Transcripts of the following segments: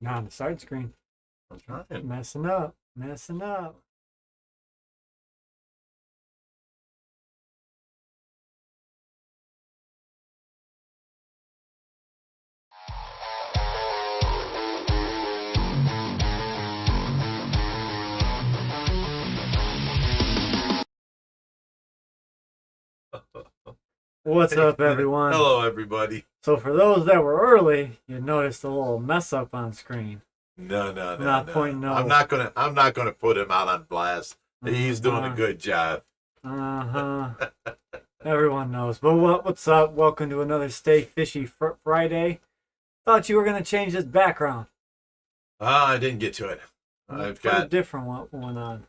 Not on the start screen. I'm trying. Messing up. Messing up. What's up, everyone? Hello, everybody. So for those that were early, you noticed a little mess up on screen. No. Not pointing no. I'm not gonna put him out on blast. He's doing a good job. Everyone knows. But what's up? Welcome to another Stay Fishy Friday. Thought you were gonna change this background. I didn't get to it. I've got a different one on.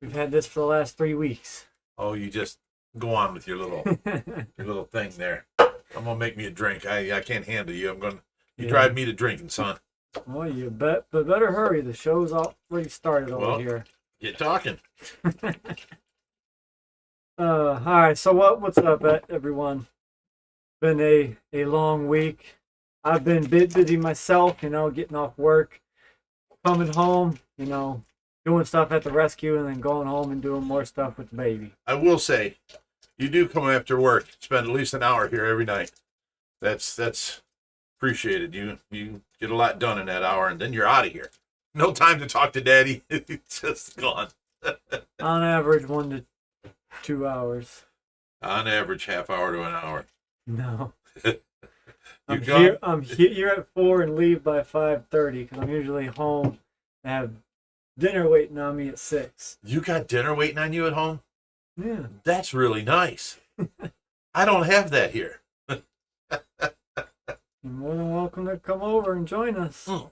We've had this for the last 3 weeks. Oh, you just go on with your little thing there. I'm gonna make me a drink. I can't handle you. You drive me to drinking, son. Well, you better hurry. The show's already started over here. Get talking. All right. So what's up, everyone? Been a long week. I've been busy myself. Getting off work, coming home. Doing stuff at the rescue, and then going home and doing more stuff with the baby. I will say, you do come after work, spend at least an hour here every night. That's appreciated. You get a lot done in that hour, and then you're out of here. No time to talk to Daddy. It's just gone. On average, 1 to 2 hours. On average, half hour to an hour. No. I'm here at 4 and leave by 5:30 because I'm usually home and have dinner waiting on me at 6. You got dinner waiting on you at home? Yeah. That's really nice. I don't have that here. You're more than welcome to come over and join us. As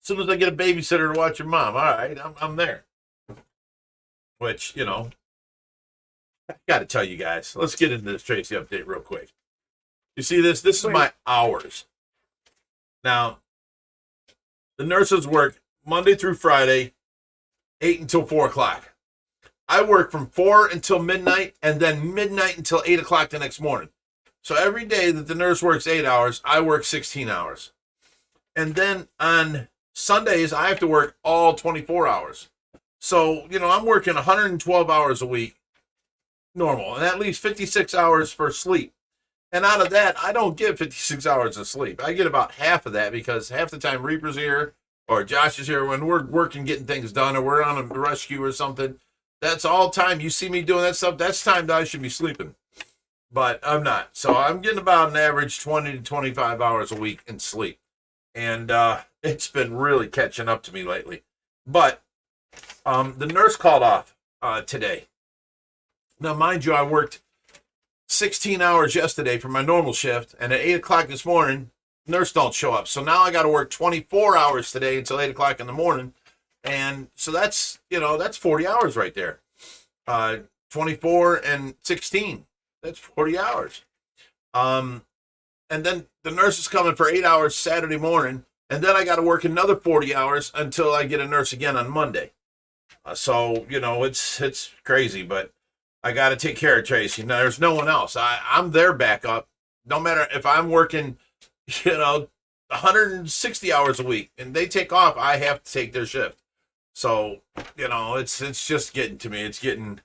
soon as I get a babysitter to watch your mom, all right, I'm there. Which, I got to tell you guys, let's get into this Tracy update real quick. You see this? This is my hours. Now, the nurses work Monday through Friday, 8 until 4 o'clock. I work from 4 until midnight, and then midnight until 8 o'clock the next morning. So every day that the nurse works 8 hours, I work 16 hours. And then on Sundays, I have to work all 24 hours. So, I'm working 112 hours a week, normal, and that leaves 56 hours for sleep. And out of that, I don't get 56 hours of sleep. I get about half of that because half the time Reaper's here or Josh is here when we're working, getting things done, or we're on a rescue or something. That's all time. You see me doing that stuff, that's time that I should be sleeping. But I'm not. So I'm getting about an average 20 to 25 hours a week in sleep. And it's been really catching up to me lately. But the nurse called off today. Now, mind you, I worked 16 hours yesterday for my normal shift, and at 8 o'clock this morning, nurse don't show up. So now I got to work 24 hours today until 8 o'clock in the morning. And so that's 40 hours right there. 24 and 16. That's 40 hours. And then the nurse is coming for 8 hours Saturday morning, and then I got to work another 40 hours until I get a nurse again on Monday. So, it's crazy, but I got to take care of Tracy. Now, there's no one else. I'm their backup. No matter if I'm working, 160 hours a week and they take off, I have to take their shift. So, it's just getting to me. It's getting,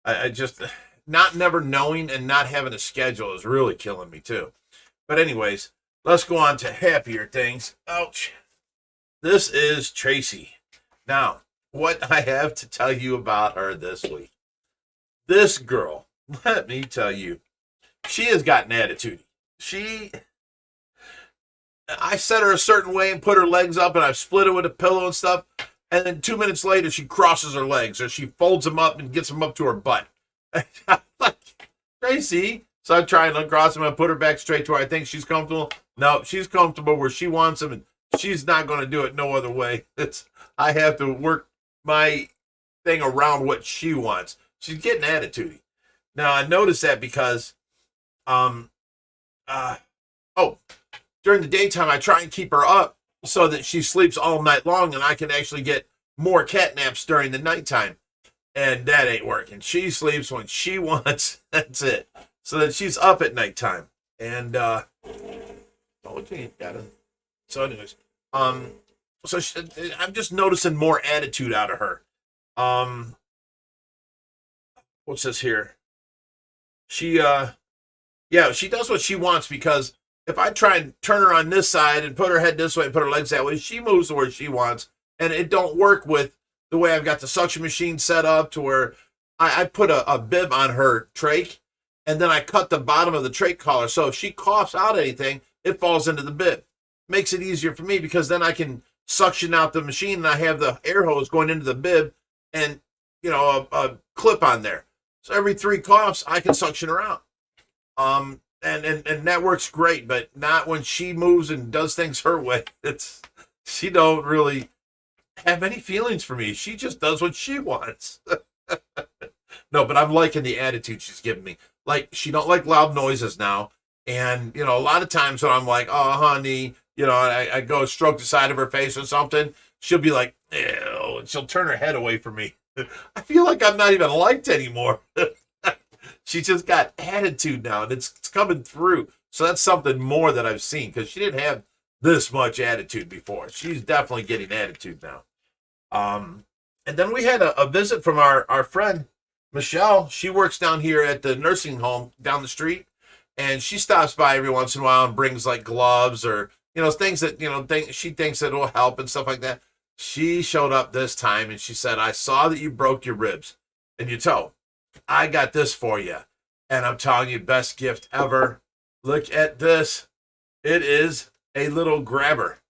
I just, not never knowing and not having a schedule is really killing me too. But anyways, let's go on to happier things. Ouch. This is Tracy. Now, what I have to tell you about her this week. This girl, let me tell you, she has got an attitude. I set her a certain way and put her legs up, and I've split it with a pillow and stuff. And then 2 minutes later, she crosses her legs, or she folds them up and gets them up to her butt. I'm like, Tracy. So I try and uncross them and put her back straight to where I think she's comfortable. No, she's comfortable where she wants them, and she's not going to do it no other way. I have to work my thing around what she wants. She's getting attitude. Now, I noticed that because, during the daytime, I try and keep her up so that she sleeps all night long and I can actually get more cat naps during the nighttime. And that ain't working. She sleeps when she wants. That's it. So that she's up at nighttime. And, So, anyways, so I'm just noticing more attitude out of her. What's this here? She, yeah, she does what she wants because if I try and turn her on this side and put her head this way and put her legs that way, she moves to where she wants, and it don't work with the way I've got the suction machine set up to where I put a bib on her trach, and then I cut the bottom of the trach collar. So if she coughs out anything, it falls into the bib. Makes it easier for me because then I can suction out the machine and I have the air hose going into the bib and, you know, a clip on there. So every 3 coughs, I can suction her out. And that works great, but not when she moves and does things her way. She don't really have any feelings for me. She just does what she wants. No, but I'm liking the attitude she's giving me. Like, she don't like loud noises now. And, you know, a lot of times when I'm like, oh, honey, you know, I go stroke the side of her face or something, she'll be like, ew, and she'll turn her head away from me. I feel like I'm not even liked anymore. She just got attitude now, and it's coming through. So that's something more that I've seen, because she didn't have this much attitude before. She's definitely getting attitude now. And then we had a visit from our friend, Michelle. She works down here at the nursing home down the street, and she stops by every once in a while and brings like gloves or, you know, things that, you know, she thinks that will help and stuff like that. She showed up this time and she said, I saw that you broke your ribs and your toe. I got this for you. And I'm telling you, best gift ever. Look at this. It is a little grabber.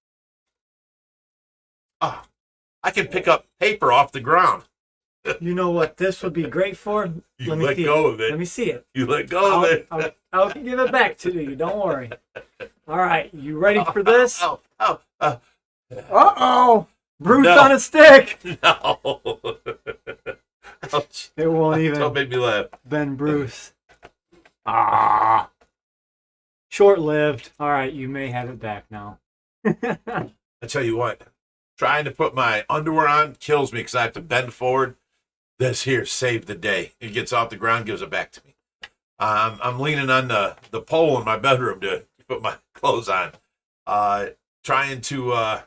Oh, I can pick up paper off the ground. You know what this would be great for? You let go of it. Let me see it. You let go of it. I'll give it back to you. Don't worry. All right, you ready for this? Uh-oh. Bruce on a stick. No. It won't even. Don't make me laugh. Ben Bruce. Ah. Short-lived. All right, you may have it back now. I tell you what, trying to put my underwear on kills me because I have to bend forward. This here saved the day. It gets off the ground, gives it back to me. I'm leaning on the pole in my bedroom to put my clothes on. Trying to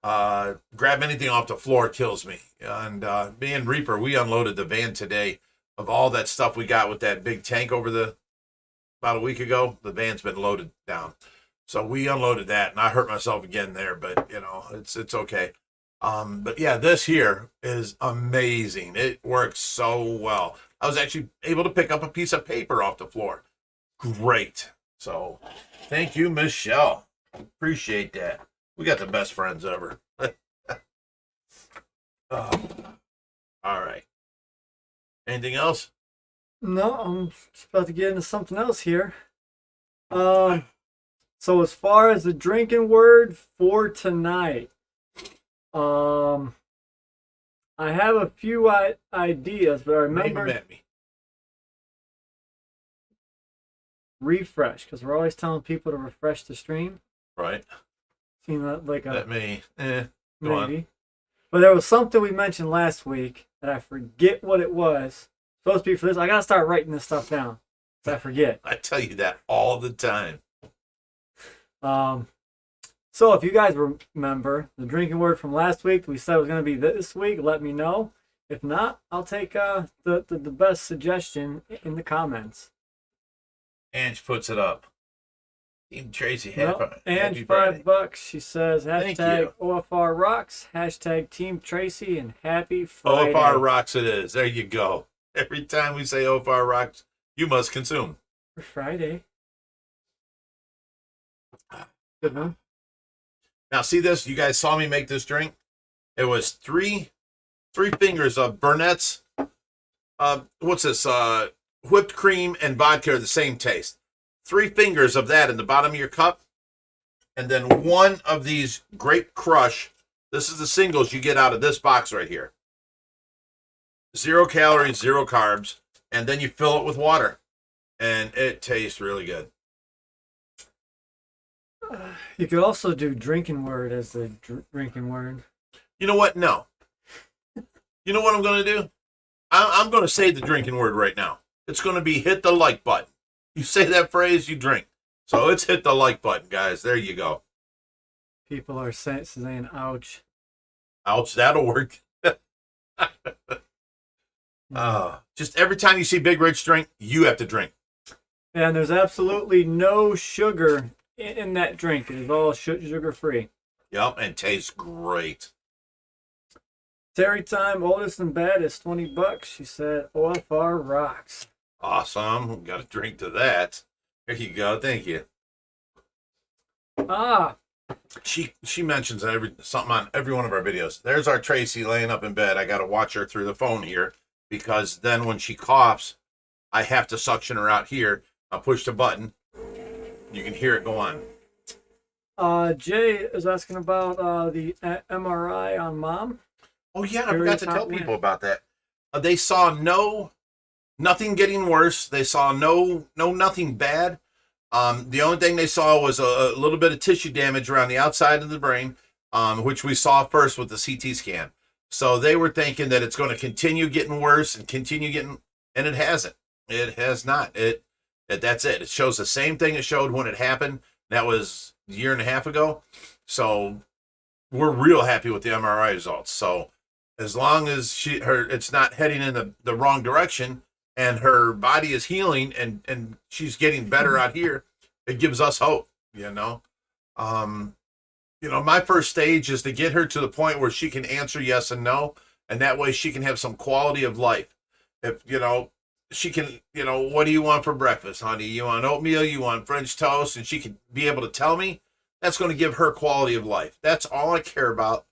grab anything off the floor kills me. And me and Reaper, we unloaded the van today of all that stuff we got with that big tank about a week ago. The van's been loaded down. So we unloaded that, and I hurt myself again there, but, you know, it's okay. But, yeah, this here is amazing. It works so well. I was actually able to pick up a piece of paper off the floor. Great. So thank you, Michelle. Appreciate that. We got the best friends ever. All right. Anything else? No, I'm just about to get into something else here. So as far as the drinking word for tonight, I have a few ideas, but I remember Name 'em at me. refresh, because we're always telling people to refresh the stream. Right. Seems like That may. Go maybe. on. But there was something we mentioned last week that I forget what it was. Supposed to be for this. I gotta start writing this stuff down, so I forget. I tell you that all the time. So if you guys remember the drinking word from last week, we said it was going to be this week. Let me know. If not, I'll take the best suggestion in the comments. Ange puts it up. Team Tracy, Ange, $5. She says Thank hashtag you. OFR rocks, hashtag Team Tracy, and happy Friday. OFR rocks it is. There you go. Every time we say OFR rocks, you must consume. For Friday. Good one. Now, see this? You guys saw me make this drink? It was three fingers of Burnett's. What's this? Whipped cream and vodka are the same taste. 3 fingers of that in the bottom of your cup. And then 1 of these Grape Crush. This is the singles you get out of this box right here. 0 calories, 0 carbs. And then you fill it with water. And it tastes really good. You could also do drinking word as the drinking word. You know what? No. You know what I'm going to do? I'm going to say the drinking word right now. It's going to be hit the like button. You say that phrase, you drink. So it's hit the like button, guys. There you go. People are saying ouch. Ouch, that'll work. Just every time you see Bigrich drink, you have to drink. And there's absolutely no sugar in that drink. It is all sugar free. Yep, and tastes great. Terry time, oldest and baddest, $20. She said, OFR rocks. Awesome. Got a drink to that. Here you go. Thank you. She mentions something on every one of our videos. There's our Tracy laying up in bed. I got to watch her through the phone here because then when she coughs, I have to suction her out here. I'll push the button. You can hear it go on. Jay is asking about the MRI on mom. Oh yeah, I forgot to tell people about that. They saw nothing getting worse. They saw nothing bad. The only thing they saw was a little bit of tissue damage around the outside of the brain, which we saw first with the CT scan. So they were thinking that it's going to continue getting worse and and it hasn't. It has not. That's it. It shows the same thing it showed when it happened. That was a year and a half ago. So we're real happy with the MRI results. So as long as it's not heading in the wrong direction and her body is healing and she's getting better out here, it gives us hope, my first stage is to get her to the point where she can answer yes and no. And that way she can have some quality of life. If, she can, what do you want for breakfast, honey? You want oatmeal? You want French toast? And she can be able to tell me. That's going to give her quality of life. That's all I care about.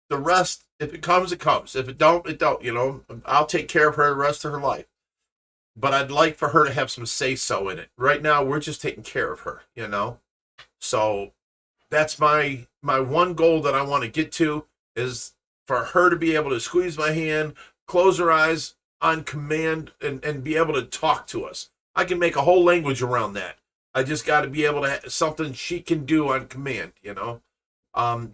The rest, if it comes, it comes. If it don't, it don't. I'll take care of her the rest of her life. But I'd like for her to have some say-so in it. Right now, we're just taking care of her, So that's my one goal that I want to get to is for her to be able to squeeze my hand, close her eyes on command, and be able to talk to us. I can make a whole language around that. I just got to be able to have something she can do on command,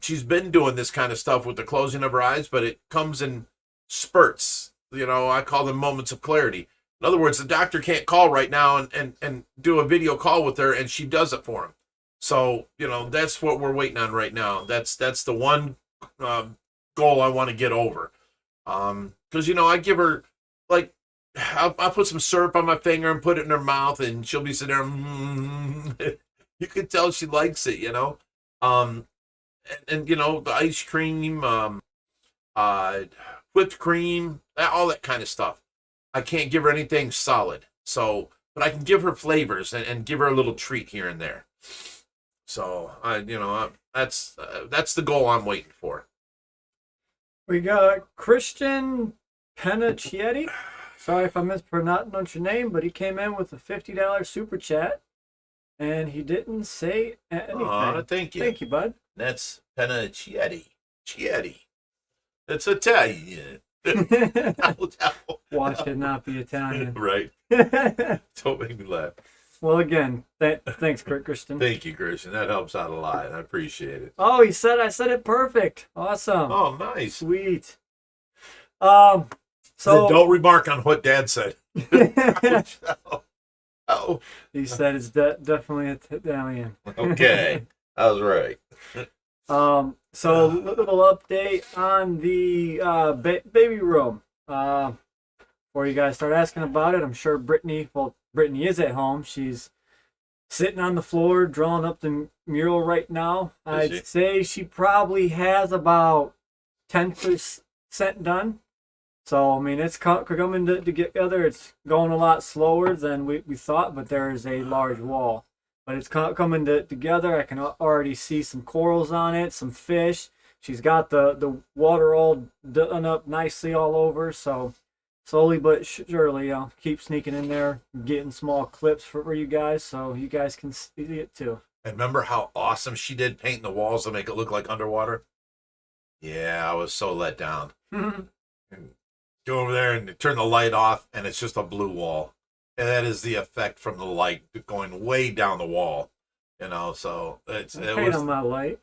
She's been doing this kind of stuff with the closing of her eyes, but it comes in spurts. I call them moments of clarity. In other words, the doctor can't call right now and do a video call with her, and she does it for him. So, that's what we're waiting on right now. That's the one goal I want to get over. Because, I give her, I'll put some syrup on my finger and put it in her mouth, and she'll be sitting there, You can tell she likes it, And the ice cream, whipped cream, all that kind of stuff. I can't give her anything solid. So, but I can give her flavors and give her a little treat here and there. So, that's the goal I'm waiting for. We got Christian Penachietti. Sorry if I mispronounced your name, but he came in with a $50 super chat, and he didn't say anything. Oh, thank you. Thank you, bud. That's Penachietti. It's Italian. Watch it not be Italian. Right. Don't make me laugh. Well, again, thanks, Christian. Thank you, Christian. That helps out a lot. I appreciate it. Oh, I said it perfect. Awesome. Oh, nice. Sweet. So don't remark on what Dad said. Oh. He said it's definitely Italian. Okay. I was right. So little update on the baby room. Before you guys start asking about it, I'm sure Brittany is at home. She's sitting on the floor drawing up the mural right now. I'd say she probably has about 10% done. So, I mean, it's coming together. It's going a lot slower than we thought, but there is a large wall. But it's coming together. I can already see some corals on it, some fish. She's got the water all done up nicely all over. So, slowly but surely, I'll keep sneaking in there, getting small clips for you guys so you guys can see it too. And remember how awesome she did painting the walls to make it look like underwater? Yeah, I was so let down. And go over there and turn the light off, and it's just a blue wall. And that is the effect from the light going way down the wall. So it was on my light.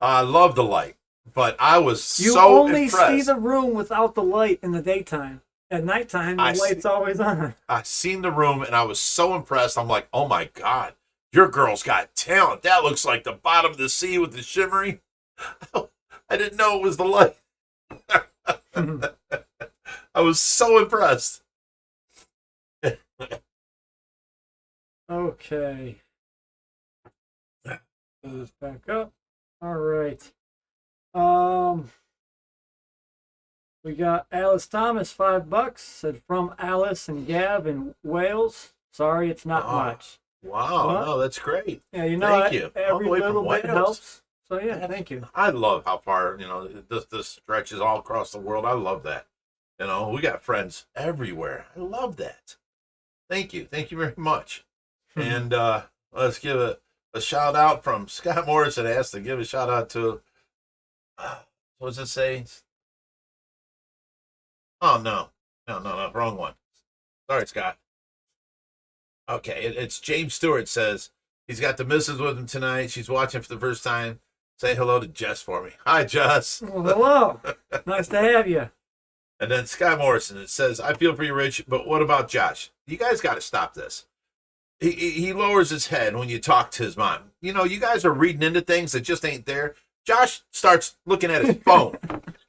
I love the light, but I was you so only impressed. See the room without the light in the daytime. At nighttime, the light's always on. I seen the room, and I was so impressed. I'm like, oh my God, Your girl's got talent. That looks like the bottom of the sea with the shimmery. I didn't know it was the light. I was so impressed. Okay. Put this back up. All right. We got Alice Thomas, $5. Said from Alice and Gav in Wales. Sorry, it's not much. Wow, Well, no, that's great. Yeah, you know, Thank you. All every the way from little bit Wales. helps. So yeah, thank you. I love how far, this stretches all across the world. I love that. We got friends everywhere. I love that. Thank you. Thank you very much. And let's give a shout out from Scott Morrison. Asked to give a shout out to, what does it say? Oh, no, wrong one. Sorry, Scott. Okay, it's James Stewart says he's got the missus with him tonight. She's watching for the first time. Say hello to Jess for me. Hi, Jess. Well, hello. Nice to have you. And then Scott Morrison, it says, I feel for you, Rich, but what about Josh? You guys got to stop this. He lowers his head when you talk to his mom. You guys are reading into things that just ain't there. Josh starts looking at his phone.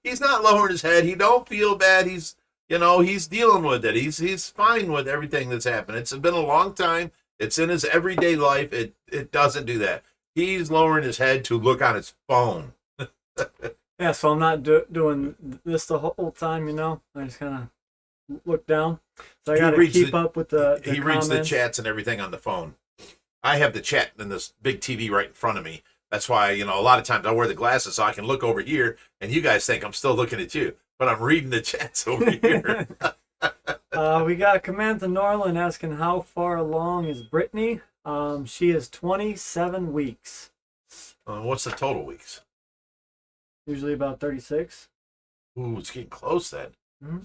He's not lowering his head. He don't feel bad. He's dealing with it. He's fine with everything that's happened. It's been a long time. It's in his everyday life. It doesn't do that. He's lowering his head to look on his phone. Yeah, so I'm not doing this the whole time, I just kind of look down. So I got to keep up with the He reads the chats and everything on the phone. I have the chat in this big TV right in front of me. That's why, a lot of times I wear the glasses so I can look over here, and you guys think I'm still looking at you, but I'm reading the chats over here. We got Samantha Norland asking how far along is Brittany. She is 27 weeks. What's the total weeks? Usually about 36. Ooh, it's getting close then. Mm-hmm.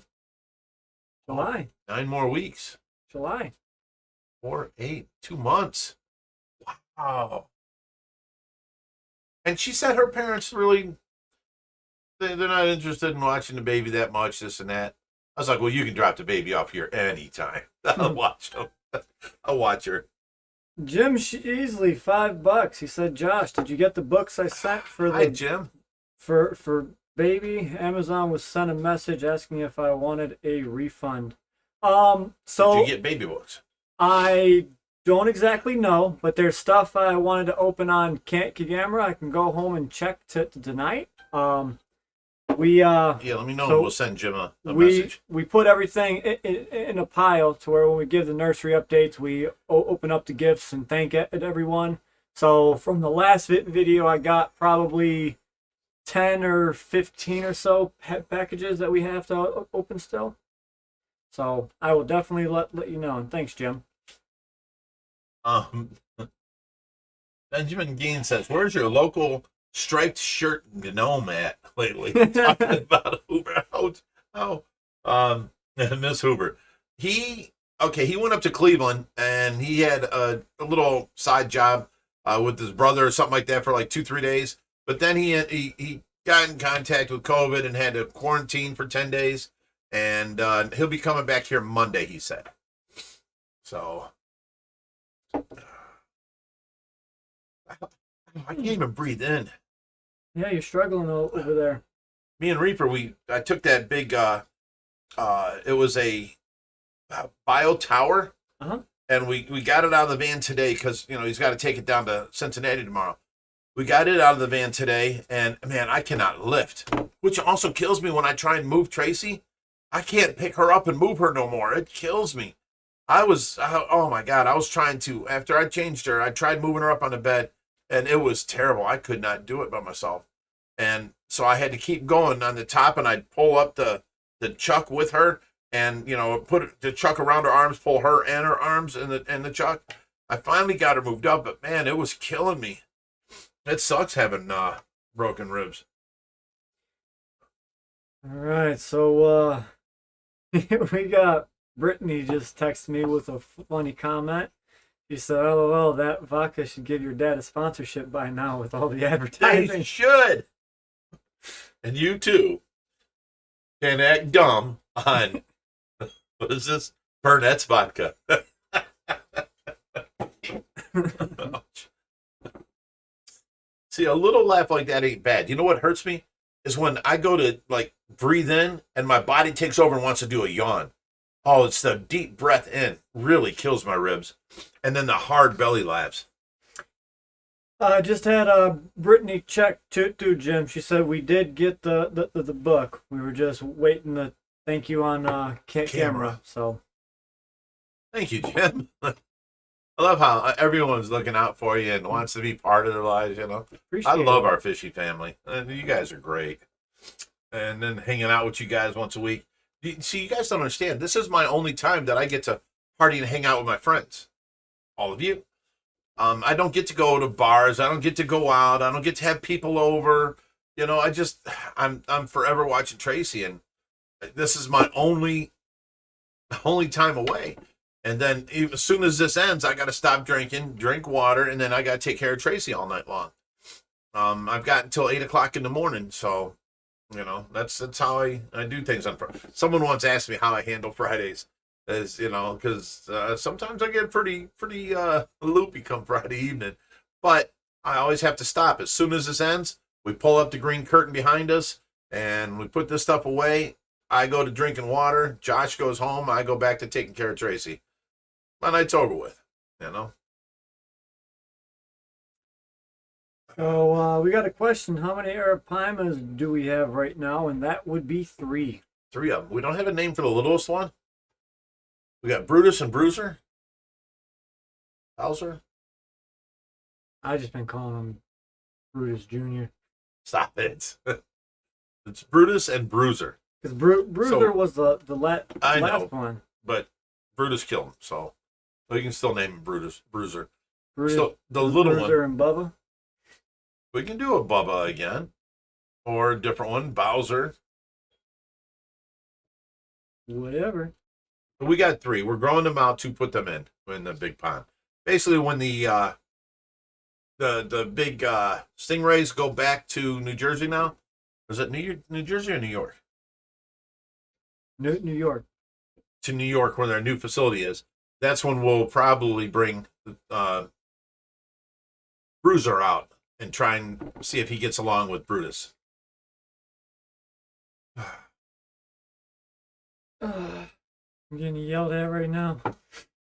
July. 9 more weeks. July. 4, 8, 2 months. Wow. And she said her parents really, they're not interested in watching the baby that much, this and that. I was like, well, you can drop the baby off here anytime. I'll watch them. I'll watch her. Jim Sheasley, $5. He said, Josh, did you get the books I sent for the... Hi, Jim. For baby? Amazon was sent a message asking if I wanted a refund. So did you get baby books? I don't exactly know, but there's stuff I wanted to open on camera. I can go home and check tonight. Let me know. So we'll send Jim a message. We put everything in a pile to where when we give the nursery updates, we open up the gifts and thank everyone. So from the last video, I got probably 10 or 15 or so packages that we have to open still. So I will definitely let you know. And thanks, Jim. Benjamin Geen says, where's your local striped shirt gnome at lately? Talking about Hoover. Miss Hoover. He went up to Cleveland and he had a little side job with his brother or something like that for like 2-3 days. But then he got in contact with COVID and had to quarantine for 10 days. And he'll be coming back here Monday, he said. So I can't even breathe in. Yeah, you're struggling over there. Me and Reaper, I took that big, it was a bio tower, and we got it out of the van today because, he's got to take it down to Cincinnati tomorrow. We got it out of the van today, and, man, I cannot lift, which also kills me when I try and move Tracy. I can't pick her up and move her no more. It kills me. Oh, my God, I was trying to, after I changed her, I tried moving her up on the bed, and it was terrible. I could not do it by myself. And so I had to keep going on the top, and I'd pull up the chuck with her and, put the chuck around her arms, pull her and her arms in the chuck. I finally got her moved up, but, man, it was killing me. It sucks having broken ribs. All right, so we got Brittany just texted me with a funny comment. She said, "LOL, that vodka should give your dad a sponsorship by now with all the advertising." They should. And you too can act dumb on what is this? Burnett's vodka. See, a little laugh like that ain't bad. You know what hurts me? Is when I go to, like, breathe in and my body takes over and wants to do a yawn. Oh, it's the deep breath in. Really kills my ribs. And then the hard belly laughs. I just had Brittany check to Jim. She said we did get the book. We were just waiting to thank you on camera. So thank you, Jim. I love how everyone's looking out for you and wants to be part of their lives. You know, I love our fishy family. You guys are great. And then hanging out with you guys once a week. See, you guys don't understand. This is my only time that I get to party and hang out with my friends. All of you. I don't get to go to bars. I don't get to go out. I don't get to have people over. You know, I'm forever watching Tracy, and this is my only time away. And then as soon as this ends, I got to stop drinking, drink water, and then I got to take care of Tracy all night long. I've got until 8 o'clock in the morning, so you know that's how I do things on Friday. Someone once asked me how I handle Fridays. As you know, because sometimes I get pretty loopy come Friday evening, but I always have to stop. As soon as this ends, we pull up the green curtain behind us and we put this stuff away. I go to drinking water. Josh goes home. I go back to taking care of Tracy. My night's over with, you know. So we got a question. How many Arapaimas do we have right now? And that would be 3. 3 of them. We don't have a name for the littlest one. We got Brutus and Bruiser. Bowser. I just been calling him Brutus Jr. Stop it. It's Brutus and Bruiser. Because Bruiser was the last one. But Brutus killed him, so we can still name him Bruiser. Brutus, So the little Bruiser one. and Bubba. We can do a Bubba again. Or a different one, Bowser. Whatever. We got 3. We're growing them out to put them in the big pond. Basically, when the big stingrays go back to New Jersey now, is it New Jersey or New York? New York. To New York, where their new facility is. That's when we'll probably bring Bruiser out and try and see if he gets along with Brutus. I'm getting yelled at right now.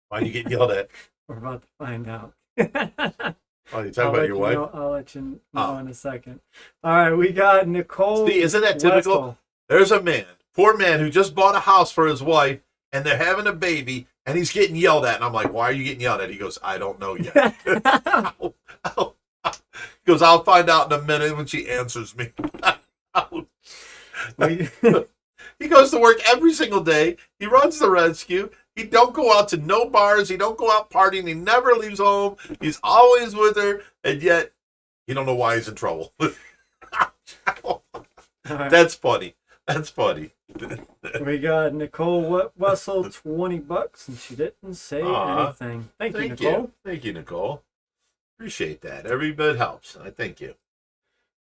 Why are you getting yelled at? We're about to find out. Oh, you talking about your wife? I'll let you know in a second. All right, we got Nicole. See, isn't that typical? Westphal. There's a man, poor man, who just bought a house for his wife, and they're having a baby, and he's getting yelled at. And I'm like, why are you getting yelled at? He goes, I don't know yet. He goes, I'll find out in a minute when she answers me. He goes to work every single day. He runs the rescue. He don't go out to no bars. He don't go out partying. He never leaves home. He's always with her, and yet he don't know why he's in trouble. That's funny. That's funny. We got Nicole Wessel, $20, and she didn't say anything. Thank you, Nicole. Thank you, Nicole. Appreciate that. Every bit helps. I thank you.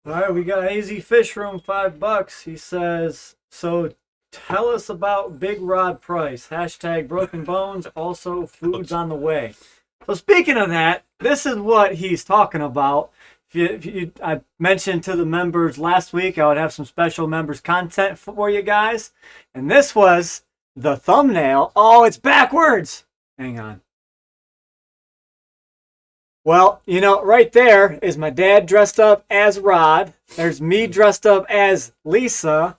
All right, we got AZ Fish Room, $5. He says, so tell us about Big Rod Price. # broken bones. Also, food's on the way. So speaking of that, this is what he's talking about. I mentioned to the members last week I would have some special members content for you guys. And this was the thumbnail. Oh, it's backwards. Hang on. Well, you know, right there is my dad dressed up as Rod. There's me dressed up as Lisa.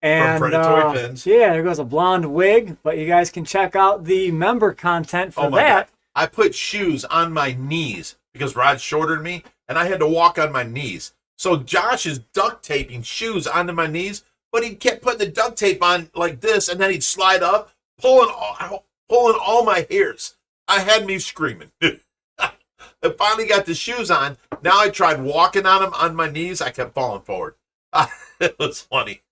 And from Predatory Fins. Yeah, there goes a blonde wig. But you guys can check out the member content for that. God. I put shoes on my knees because Rod's shorter than me, and I had to walk on my knees. So Josh is duct taping shoes onto my knees, but he kept putting the duct tape on like this, and then he'd slide up, pulling all my hairs. I had me screaming. I finally got the shoes on. Now I tried walking on them on my knees. I kept falling forward. It was funny.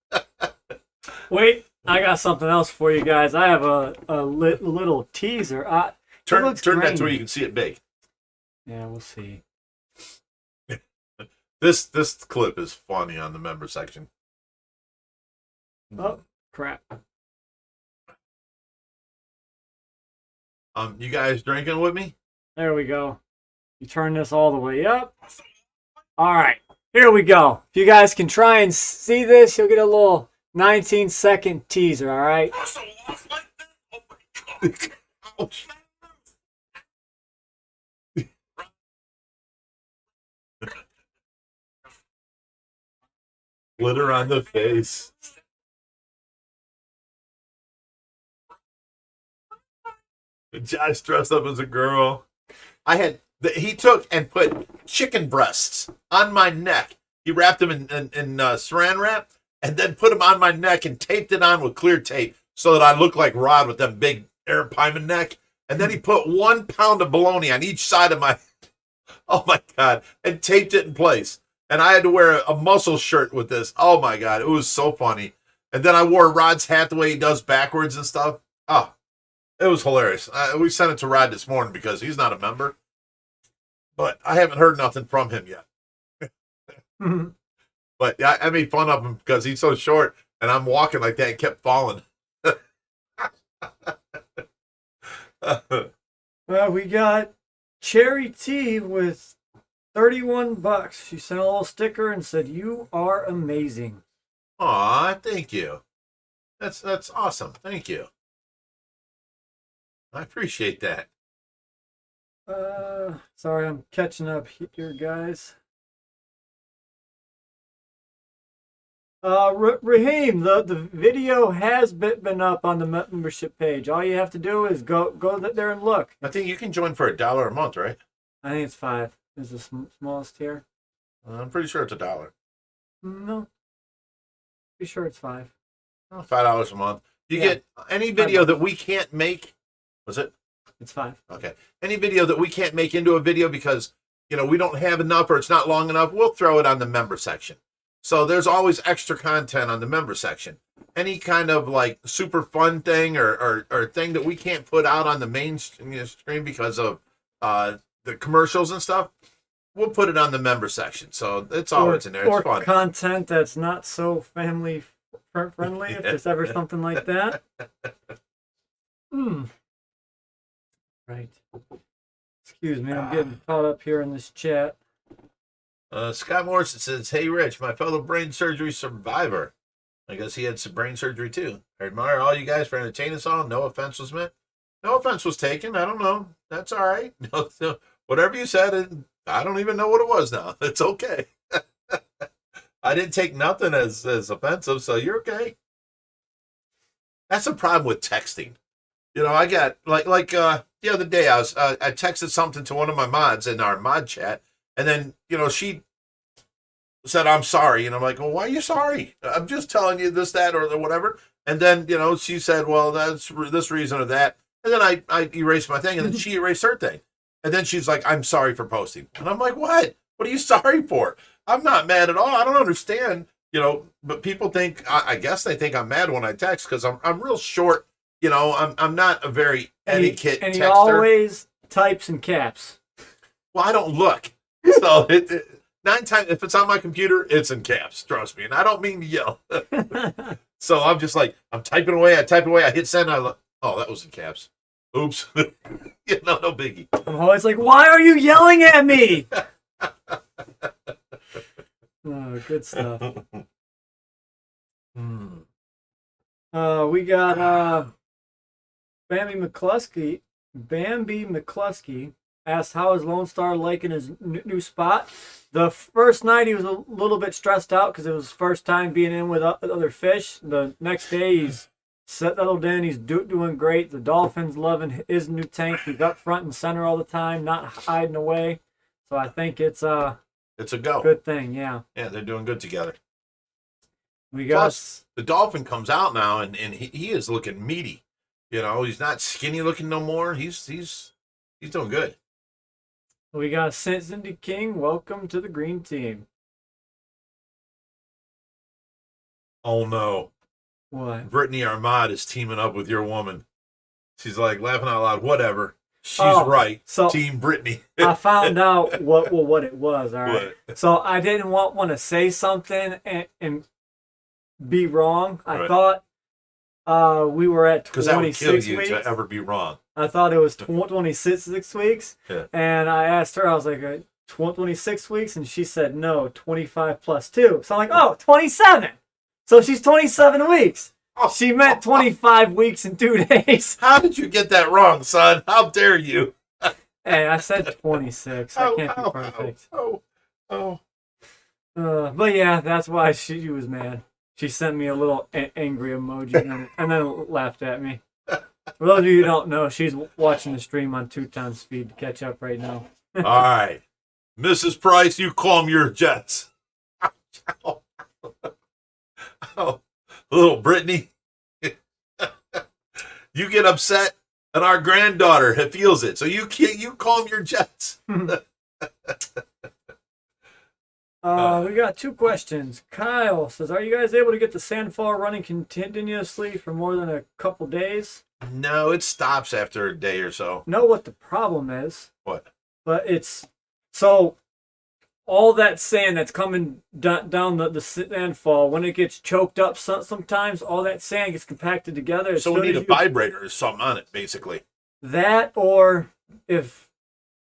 Wait, I got something else for you guys. I have a little teaser. Turn that to where you can see it big. Yeah, we'll see. This clip is funny on the member section. Oh, crap. You guys drinking with me? There we go. You turn this all the way up. All right, here we go. If you guys can try and see this, you'll get a little 19-second teaser, all right? Glitter on the face. Josh dressed up as a girl. He took and put chicken breasts on my neck. He wrapped them in saran wrap and then put them on my neck and taped it on with clear tape so that I looked like Rod with that big Arapaima neck. And then he put 1 pound of bologna on each side of my, oh my God, and taped it in place. And I had to wear a muscle shirt with this. Oh my God, it was so funny. And then I wore Rod's hat the way he does backwards and stuff. Oh, it was hilarious. We sent it to Rod this morning because he's not a member. But I haven't heard nothing from him yet. But I made fun of him because he's so short and I'm walking like that and kept falling. Well, we got Cherry Tea with $31. She sent a little sticker and said, "You are amazing." Aw, thank you. That's awesome. Thank you. I appreciate that. Sorry, I'm catching up here, guys. Raheem, the video has been up on the membership page. All you have to do is go there and look. I think you can join for $1 a month, right? I think it's 5. Is the smallest tier? I'm pretty sure it's $1. No, pretty sure it's 5. Oh, $5 a month. You get any video that we can't make. Was it? It's 5. Okay. Any video that we can't make into a video because, we don't have enough or it's not long enough, we'll throw it on the member section. So there's always extra content on the member section. Any kind of like super fun thing or thing that we can't put out on the main stream because of the commercials and stuff, we'll put it on the member section. So it's always in there. It's fun. Content that's not so family friendly, if there's ever something like that. Right. Excuse me, I'm getting caught up here in this chat. Scott Morrison says, "Hey, Rich, my fellow brain surgery survivor. I guess he had some brain surgery, too. I admire all you guys for entertaining us all. No offense was meant." No offense was taken. I don't know. That's all right. No, whatever you said, I don't even know what it was now. It's okay. I didn't take nothing as offensive, so you're okay. That's a problem with texting. I got, like the other day, I texted something to one of my mods in our mod chat, and then, she said, "I'm sorry." And I'm like, "Well, why are you sorry? I'm just telling you this, that, or whatever." And then, she said, "Well, that's this reason or that." And then I erased my thing, and then she erased her thing. And then she's like, "I'm sorry for posting." And I'm like, "What? What are you sorry for? I'm not mad at all. I don't understand." But people think, I guess they think I'm mad when I text because I'm real short. I'm not a very etiquette and he texter. always types in caps. Well, I don't look. So 9 times, if it's on my computer, it's in caps. Trust me. And I don't mean to yell. So I'm just like, I'm typing away. I hit send. I look, oh, that was in caps. Oops. No biggie. I'm always like, why are you yelling at me? Oh, good stuff. We got Bambi McCluskey asked, "How is Lone Star liking his new spot?" The first night he was a little bit stressed out because it was his first time being in with other fish. The next day he's settled in. He's doing great. The dolphins loving his new tank. He's up front and center all the time, not hiding away. So I think it's a go. Good thing, yeah. Yeah, they're doing good together. We got Plus, the dolphin comes out now, and he is looking meaty. He's not skinny looking no more. He's doing good. We got Cindy King. Welcome to the green team. Oh no! What? Brittany Armad is teaming up with your woman. She's like laughing out loud. Whatever. She's right. So Team Brittany. I found out what it was. All right. What? So I didn't want to say something and be wrong. I Right. thought We were at Because that would 26 kill you weeks. to ever be wrong. I thought it was 26 weeks. Yeah. And I asked her, I was like, 26 weeks? And she said, no, 25 plus 2. So I'm like, oh, 27. So she's 27 weeks. She meant 25 weeks and 2 days. How did you get that wrong, son? How dare you? Hey, I said 26. I can't be perfect. But yeah, that's why she was mad. She sent me a little angry emoji and then laughed at me. For those of you who don't know, she's watching the stream on 2 times speed to catch up right now. All right. Mrs. Price, you calm your jets. Oh, little Brittany. You get upset, and our granddaughter feels it. So you calm your jets. We got 2 questions. Kyle says, are you guys able to get the sandfall running continuously for more than a couple days? No, it stops after a day or so. Know what the problem is. What? But it's so all that sand that's coming down the sandfall, when it gets choked up sometimes, all that sand gets compacted together. So we need a vibrator or something on it, basically. That, or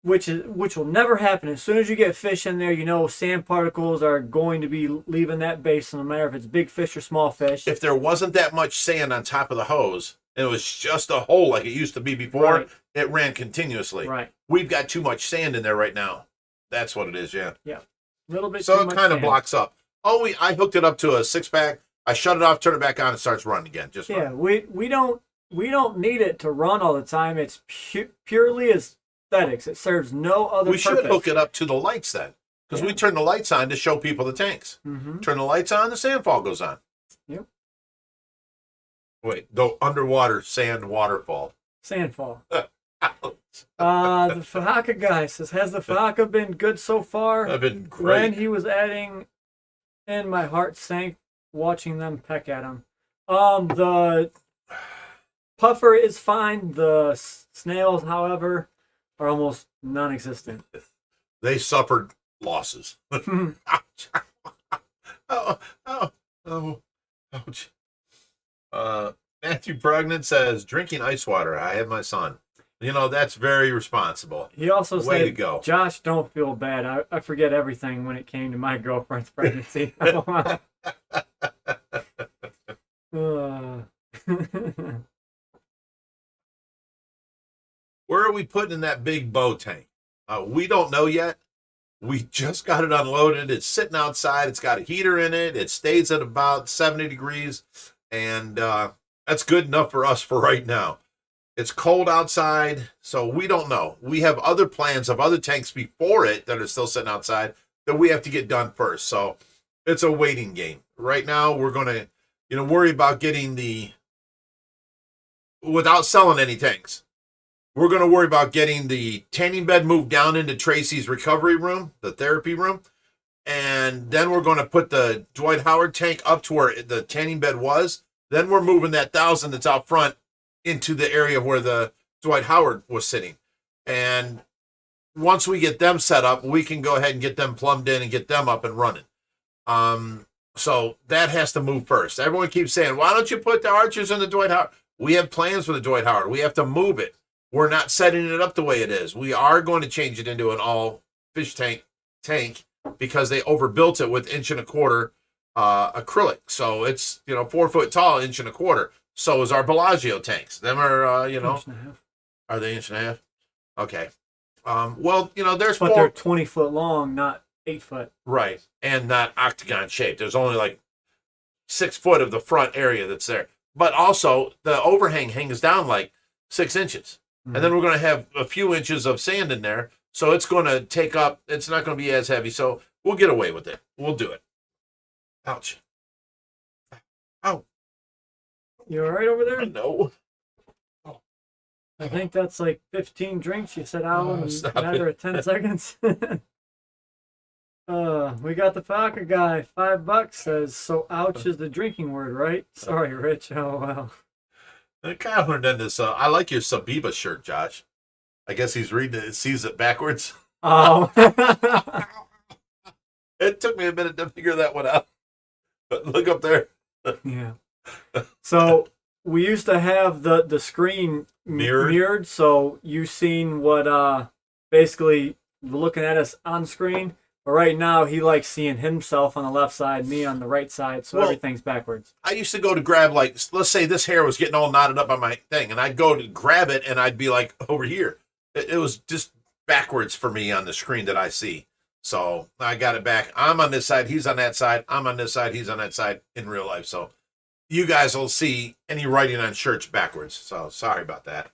which will never happen. As soon as you get fish in there, you know sand particles are going to be leaving that basin, no matter if it's big fish or small fish. If there wasn't that much sand on top of the hose, and it was just a hole like it used to be before, Right. It ran continuously. Right. We've got too much sand in there right now. That's what it is, yeah. Yeah. A little bit So too it much kind of sand. blocks up. I hooked it up to a 6-pack. I shut it off, turn it back on, it starts running again. Just Yeah, fine. we don't need it to run all the time. It's purely aesthetics. It serves no other We purpose. should hook it up to the lights then. Because we turn the lights on to show people the tanks. Mm-hmm. Turn the lights on, the sandfall goes on. Yep. Wait, the underwater sand waterfall. Sandfall. The Fahaka guy says, has the Fahaka been good so far? I've been great. When he was adding in, my heart sank watching them peck at him. The puffer is fine. The snails, however, are almost non-existent. They suffered losses. Ouch. Matthew Pregnant says, drinking ice water. I have my son. You know, that's very responsible. He also Way to said, go. Josh, don't feel bad. I forget everything when it came to my girlfriend's pregnancy. Uh. Where are we putting in that big bow tank? We don't know yet. We just got it unloaded. It's sitting outside. It's got a heater in it. It stays at about 70 degrees. And that's good enough for us for right now. It's cold outside, so we don't know. We have other plans of other tanks before it that are still sitting outside that we have to get done first. So it's a waiting game. Right now, we're going to, worry about getting without selling any tanks. We're going to worry about getting the tanning bed moved down into Tracy's recovery room, the therapy room. And then we're going to put the Dwight Howard tank up to where the tanning bed was. Then we're moving that 1,000 that's out front into the area where the Dwight Howard was sitting. And once we get them set up, we can go ahead and get them plumbed in and get them up and running. So that has to move first. Everyone keeps saying, why don't you put the archers in the Dwight Howard? We have plans for the Dwight Howard. We have to move it. We're not setting it up the way it is. We are going to change it into an all fish tank because they overbuilt it with 1.25 acrylic. So it's, 4 foot tall, 1.25. So is our Bellagio tanks. Them are, are they 1.5? Okay. There's but 4. they're 20 foot long, not 8 foot. Right. And not octagon shaped. There's only like 6 foot of the front area that's there. But also the overhang hangs down like 6 inches. Mm-hmm. And then we're going to have a few inches of sand in there. So it's going to take up, it's not going to be as heavy. So we'll get away with it. We'll do it. Ouch. Ow. You all right over there? No. I think that's like 15 drinks you said out in a matter of 10 seconds. We got the Falca guy. $5 says, so ouch is the drinking word, right? Sorry, Rich. Oh, wow. I kind of learned in this. I like your Sabiba shirt, Josh. I guess he's reading it, sees it backwards. Oh. It took me a minute to figure that one out. But look up there. Yeah. So we used to have the screen mirrored, so you seen what basically looking at us on screen. But right now, he likes seeing himself on the left side, me on the right side, so everything's backwards. I used to go to grab, like, let's say this hair was getting all knotted up on my thing, and I'd go to grab it, and I'd be like over here. It was just backwards for me on the screen that I see. So I got it back. I'm on this side, he's on that side. I'm on this side, he's on that side in real life. So you guys will see any writing on shirts backwards. So sorry about that.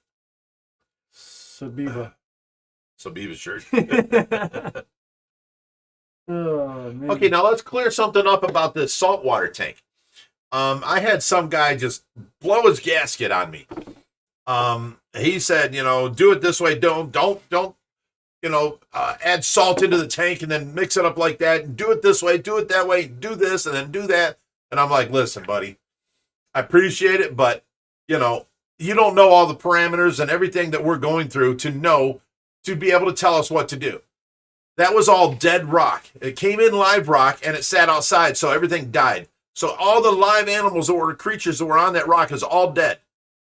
Sabiba. Sabiba's shirt. Oh, man. Okay, now let's clear something up about this saltwater tank. I had some guy just blow his gasket on me. He said, do it this way. Don't, add salt into the tank and then mix it up like that. And do it this way, do it that way, do this and then do that. And I'm like, listen, buddy, I appreciate it, but you don't know all the parameters and everything that we're going through to be able to tell us what to do. That was all dead rock. It came in live rock and it sat outside, so everything died. So all the live animals or creatures that were on that rock is all dead.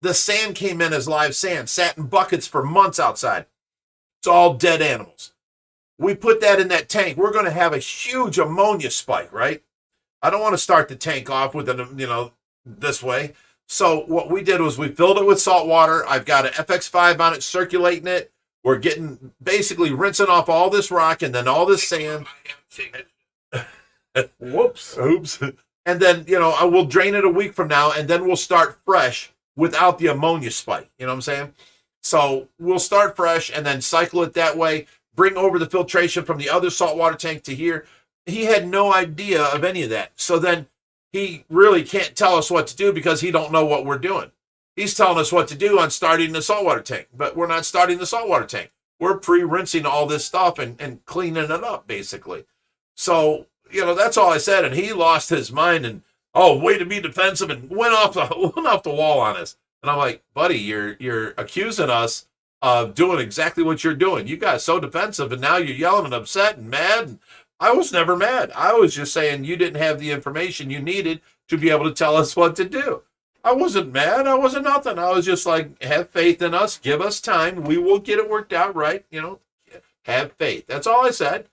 The sand came in as live sand, sat in buckets for months outside. It's all dead animals. We put that in that tank. We're going to have a huge ammonia spike, right? I don't want to start the tank off with this way. So what we did was we filled it with salt water. I've got an FX5 on it, circulating it. We're basically rinsing off all this rock and then all this sand. Whoops. Oops. And then, I will drain it a week from now, and then we'll start fresh without the ammonia spike. You know what I'm saying? So we'll start fresh and then cycle it that way, bring over the filtration from the other saltwater tank to here. He had no idea of any of that. So then he really can't tell us what to do because he don't know what we're doing. He's telling us what to do on starting the saltwater tank, but we're not starting the saltwater tank. We're pre-rinsing all this stuff and cleaning it up, basically. So, that's all I said, and he lost his mind and, way to be defensive, and went off the wall on us. And I'm like, buddy, you're accusing us of doing exactly what you're doing. You got so defensive, and now you're yelling and upset and mad. And I was never mad. I was just saying you didn't have the information you needed to be able to tell us what to do. I wasn't mad. I wasn't nothing. I was just like, have faith in us. Give us time. We will get it worked out right. Have faith. That's all I said.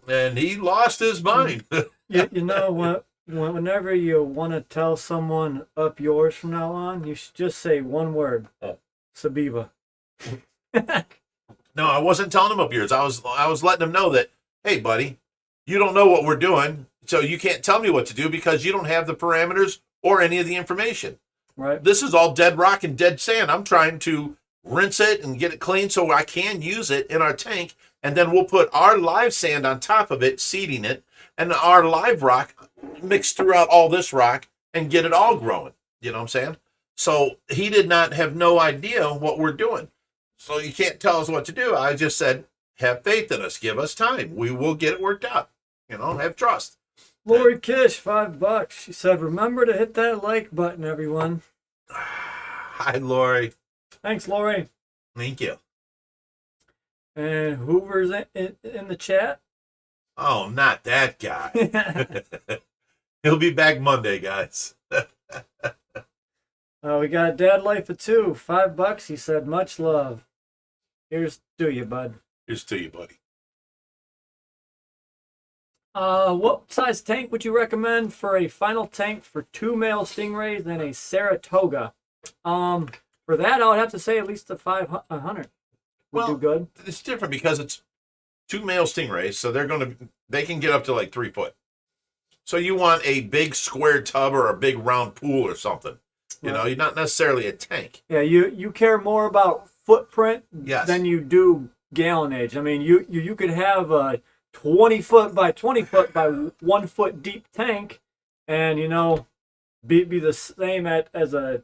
And he lost his mind. You know what? Whenever you want to tell someone up yours from now on, you should just say one word. Sabiba. No, I wasn't telling him up yours. I was letting him know that, hey, buddy, you don't know what we're doing, so you can't tell me what to do because you don't have the parameters or any of the information. Right. This is all dead rock and dead sand. I'm trying to rinse it and get it clean so I can use it in our tank, and then we'll put our live sand on top of it, seeding it, and our live rock mixed throughout all this rock and get it all growing. You know what I'm saying? So he did not have no idea what we're doing. So you can't tell us what to do. I just said, have faith in us. Give us time. We will get it worked out. Have trust. Lori Kish, $5. She said, remember to hit that like button, everyone. Hi, Lori. Thanks, Lori. Thank you. And Hoover's in the chat. Oh, not that guy. He'll be back Monday, guys. We got Dad Life of 2, $5. He said, much love. Here's to you, bud. Here's to you, buddy. What size tank would you recommend for a final tank for 2 male stingrays and a Saratoga? For that, I would have to say at least a 500 would do good. It's different because it's 2 male stingrays, so they can get up to like 3 foot. So you want a big square tub or a big round pool or something. You're not necessarily a tank. Yeah, you care more about footprint than you do gallonage. I mean, you could have a 20 foot by 20 foot by 1 foot deep tank, and be the same as a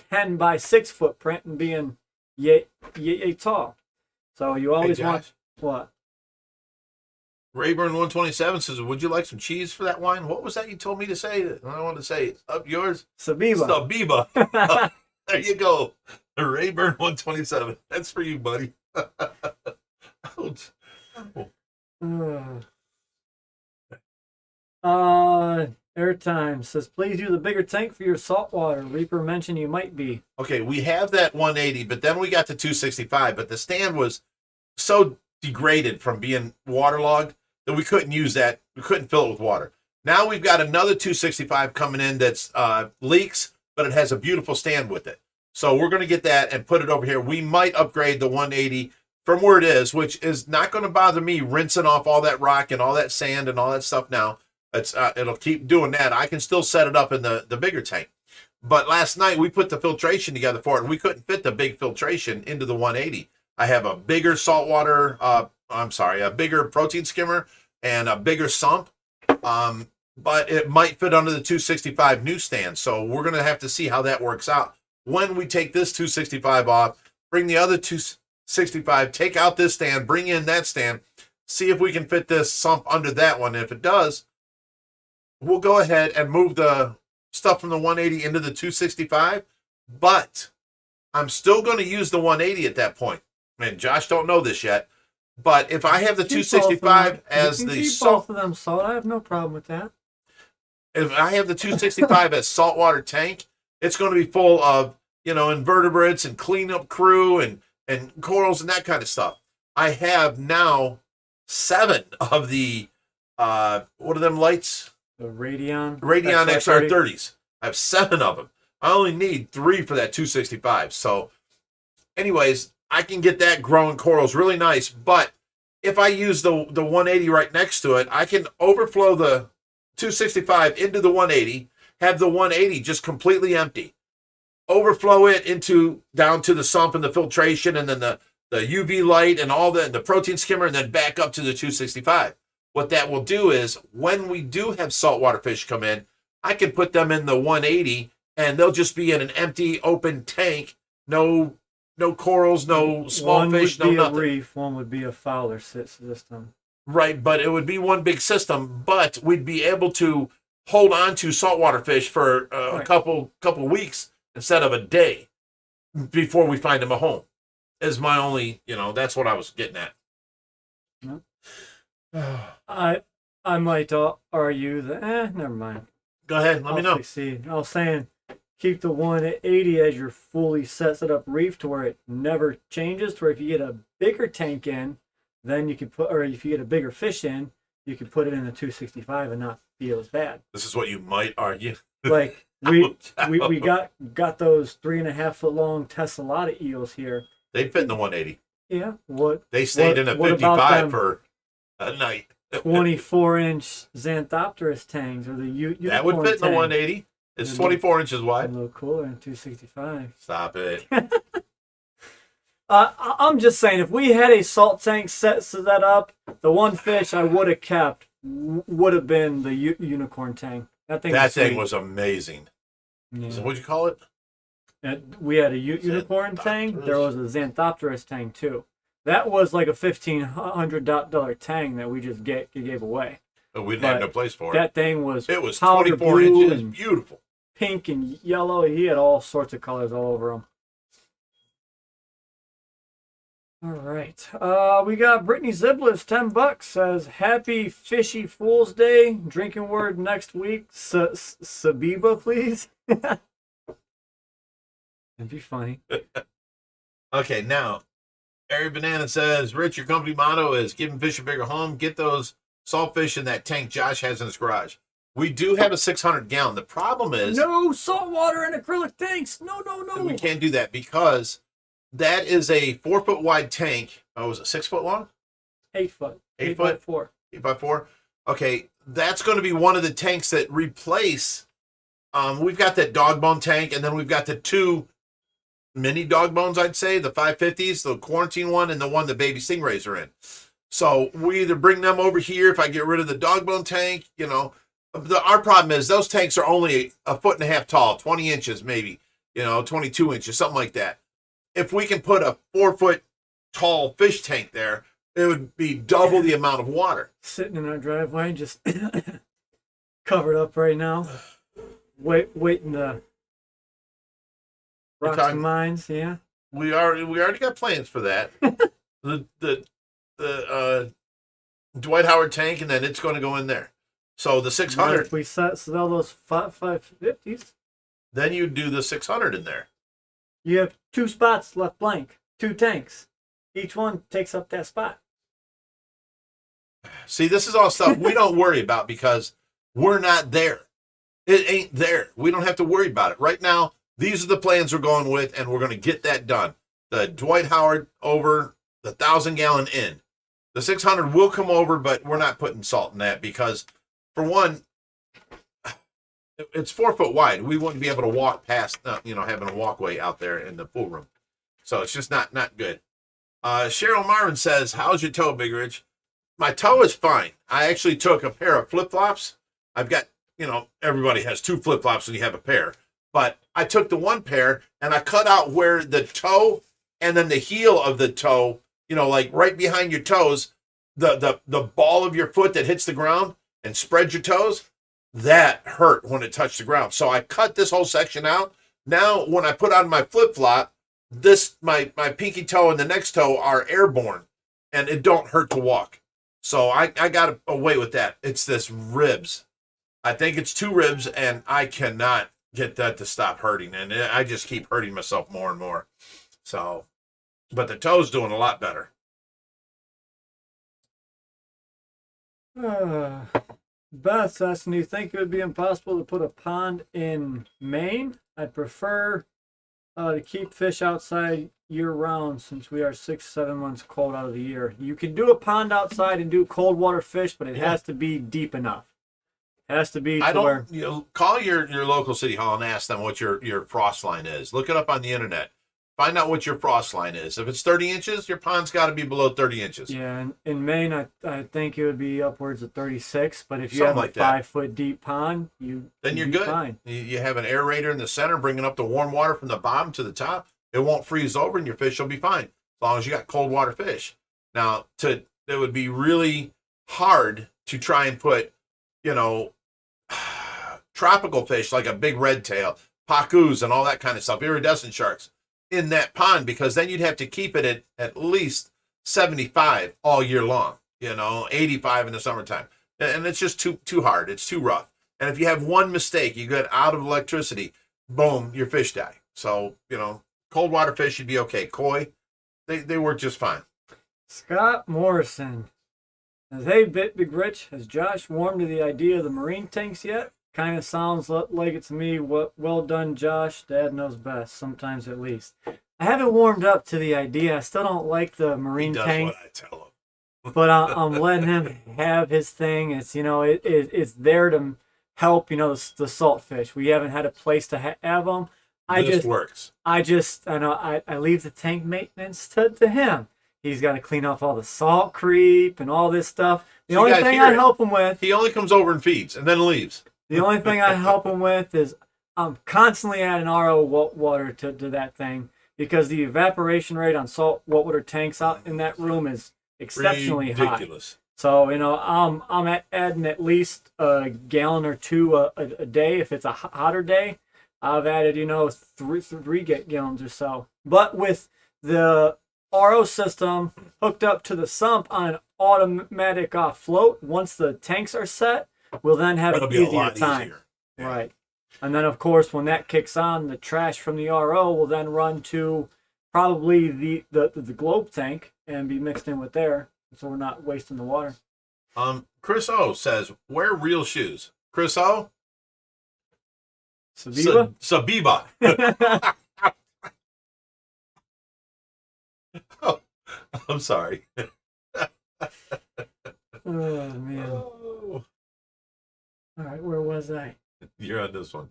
10 by 6 footprint and being yay tall. So you always want what? Rayburn 127 says, would you like some cheese for that wine? What was that you told me to say? I wanted to say, up yours? Sabiba. There you go. Rayburn 127. That's for you, buddy. Airtime says, please use a bigger tank for your saltwater. Reaper mentioned you might be. Okay, we have that 180, but then we got to 265, but the stand was so degraded from being waterlogged that we couldn't use that. We couldn't fill it with water. Now we've got another 265 coming in that's leaks, but it has a beautiful stand with it. So we're going to get that and put it over here. We might upgrade the 180 from where it is, which is not going to bother me rinsing off all that rock and all that sand and all that stuff now. It'll keep doing that. I can still set it up in the bigger tank. But last night we put the filtration together for it, and we couldn't fit the big filtration into the 180. I have a bigger saltwater, a bigger protein skimmer and a bigger sump. But it might fit under the 265 newsstand. So we're going to have to see how that works out. When we take this 265 off, bring the other 265, take out this stand, bring in that stand, see if we can fit this sump under that one. If it does, we'll go ahead and move the stuff from the 180 into the 265. But I'm still going to use the 180 at that point. And Josh don't know this yet. But if I have the 265 as the salt, both of them salt, I have no problem with that. If I have the 265 as saltwater tank, it's going to be full of, invertebrates and cleanup crew and corals and that kind of stuff. I have now 7 of the, what are them lights? The Radion XR30s. I have 7 of them. I only need 3 for that 265. So anyways, I can get that growing corals really nice. But if I use the 180 right next to it, I can overflow the 265 into the 180, have the 180 just completely empty, overflow it down to the sump and the filtration and then the UV light and all the protein skimmer, and then back up to the 265. What that will do is when we do have saltwater fish come in, I can put them in the 180 and they'll just be in an empty open tank. No corals, no small fish, no nothing. One would be a reef, one would be a fowler system. Right, but it would be one big system, but we'd be able to hold on to saltwater fish for a couple weeks instead of a day before we find them a home. Is my only, that's what I was getting at. I might argue that, never mind. Go ahead, let me know. See, I was saying, keep the 180 as your fully set up reef to where it never changes, to where if you get a bigger tank in, then you can or if you get a bigger fish in, you can put it in the 265 and not feel as bad. This is what you might argue. Like we got those 3.5 foot long tessellata eels here. They fit in the 180. Yeah. They stayed in a 55 for a night. 24-inch Xanthopterus tangs or the unicorn that would fit in the 180. It's 24 inches wide. A little cooler than 265. Stop it. I'm just saying, if we had a salt tank set up, the one fish I would have kept would have been the unicorn tank. That thing was amazing. Yeah. So what'd you call it? We had a unicorn tank. There was a Xanthopterus tank too. That was like a $1,500 tank that we just gave away. But we didn't have no place for it. That thing was 24 inches. Beautiful. Pink and yellow. He had all sorts of colors all over him. All right. We got Brittany Ziblitz, $10, says, Happy Fishy Fool's Day. Drinking word next week. Sabiba, please. That'd be funny. Okay, now, Ari Banana says, Rich, your company motto is giving fish a bigger home. Get those saltfish in that tank Josh has in his garage. We do have a 600-gallon. The problem is... No saltwater and acrylic tanks. No. We can't do that because... That is a 4-foot wide tank. Oh, was it 6 foot long? 8 foot. 8 foot? 4. 8x4. Okay, that's going to be one of the tanks that replace. We've got that dog bone tank, and then we've got the 2 mini dog bones, I'd say, the 550s, the quarantine one, and the one the baby stingrays are in. So we either bring them over here if I get rid of the dog bone tank, Our problem is those tanks are only 1.5 foot tall, 20 inches maybe, 22 inches, something like that. If we can put a 4-foot tall fish tank there, it would be double the amount of water. Sitting in our driveway, just covered up right now, waiting to rock some mines. Yeah, we already got plans for that. the Dwight Howard tank, and then it's going to go in there. So the What 600, if we sell those 550s? then you do the 600 in there. You have 2 spots left blank, 2 tanks. Each one takes up that spot. See, this is all stuff we don't worry about because we're not there. It ain't there. We don't have to worry about it. Right now, these are the plans we're going with, and we're going to get that done. The Dwight Howard over, the 1,000-gallon in. The 600 will come over, but we're not putting salt in that because, for one, it's 4 foot wide. We wouldn't be able to walk past, having a walkway out there in the pool room. So it's just not good. Cheryl Marvin says, how's your toe, Bigrich? My toe is fine. I actually took a pair of flip-flops. I've got, everybody has 2 flip-flops when you have a pair. But I took the 1 pair and I cut out where the toe and then the heel of the toe, like right behind your toes, the ball of your foot that hits the ground and spreads your toes, that hurt when it touched the ground. So I cut this whole section out. Now when I put on my flip-flop, my pinky toe and the next toe are airborne and it don't hurt to walk. So I got away with that. It's this ribs. I think it's 2 ribs and I cannot get that to stop hurting. And I just keep hurting myself more and more. So, but the toe's doing a lot better. Beth asking, do you think it would be impossible to put a pond in Maine? I'd prefer to keep fish outside year-round since we are 6-7 months cold out of the year. You can do a pond outside and do cold water fish, but it has to be deep enough. It has to be to where... Call your local city hall and ask them what your frost line is. Look it up on the internet. Find out what your frost line is. If it's 30 inches, your pond's got to be below 30 inches. Yeah, in Maine, I think it would be upwards of 36. But if you Something have like a 5-foot deep pond, then you're good. Fine. You have an aerator in the center, bringing up the warm water from the bottom to the top. It won't freeze over, and your fish will be fine as long as you got cold water fish. Now, it would be really hard to try and put, tropical fish like a big red tail, pacus, and all that kind of stuff, iridescent sharks, in that pond, because then you'd have to keep it at least 75 all year long, 85 in the summertime. And it's just too hard. It's too rough. And if you have one mistake, you get out of electricity, boom, your fish die. So, cold water fish should be okay. Koi, they work just fine. Scott Morrison says, hey, Bigrich, has Josh warmed to the idea of the marine tanks yet? Kind of sounds like it to me. Well done, Josh. Dad knows best, sometimes at least. I haven't warmed up to the idea. I still don't like the marine tank. He does what I tell him. But I'm letting him have his thing. It's, it's there to help, the salt fish. We haven't had a place to have them. Works. I leave the tank maintenance to him. He's got to clean off all the salt creep and all this stuff. The only thing I help him with... He only comes over and feeds and then leaves. The only thing I help him with is I'm constantly adding RO water to that thing because the evaporation rate on salt water tanks out in that room is exceptionally ridiculous. High. So, I'm adding at least a gallon or 2 a day. If it's a hotter day, I've added, 3 gallons or so. But with the RO system hooked up to the sump on an automatic float, once the tanks are set, we'll then have an easier time. Yeah. Right. And then, of course, when that kicks on, the trash from the RO will then run to probably the globe tank and be mixed in with there, so we're not wasting the water. Chris O says, wear real shoes. Chris O? Sabiba? Oh, I'm sorry. Oh, man. Oh. All right, where was I? You're on this one.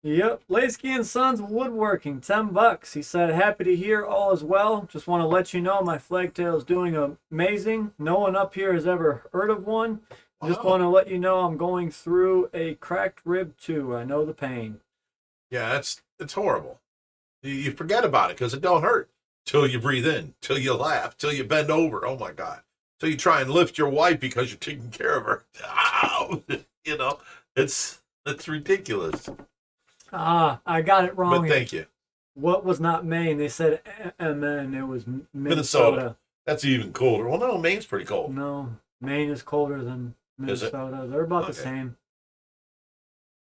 Yep, Laski and Sons Woodworking, $10. He said, happy to hear all is well. Just want to let you know my flagtail is doing amazing. No one up here has ever heard of one. Just want to let you know I'm going through a cracked rib too. I know the pain. Yeah, it's horrible. You forget about it because it don't hurt till you breathe in, till you laugh, till you bend over. Oh my God. Till you try and lift your wife because you're taking care of her. Ow! It's ridiculous. I got it wrong. But thank you. What was not Maine? They said MN. It was Minnesota. That's even colder. Well, no, Maine's pretty cold. No, Maine is colder than Is it? Minnesota. They're about the Okay. same.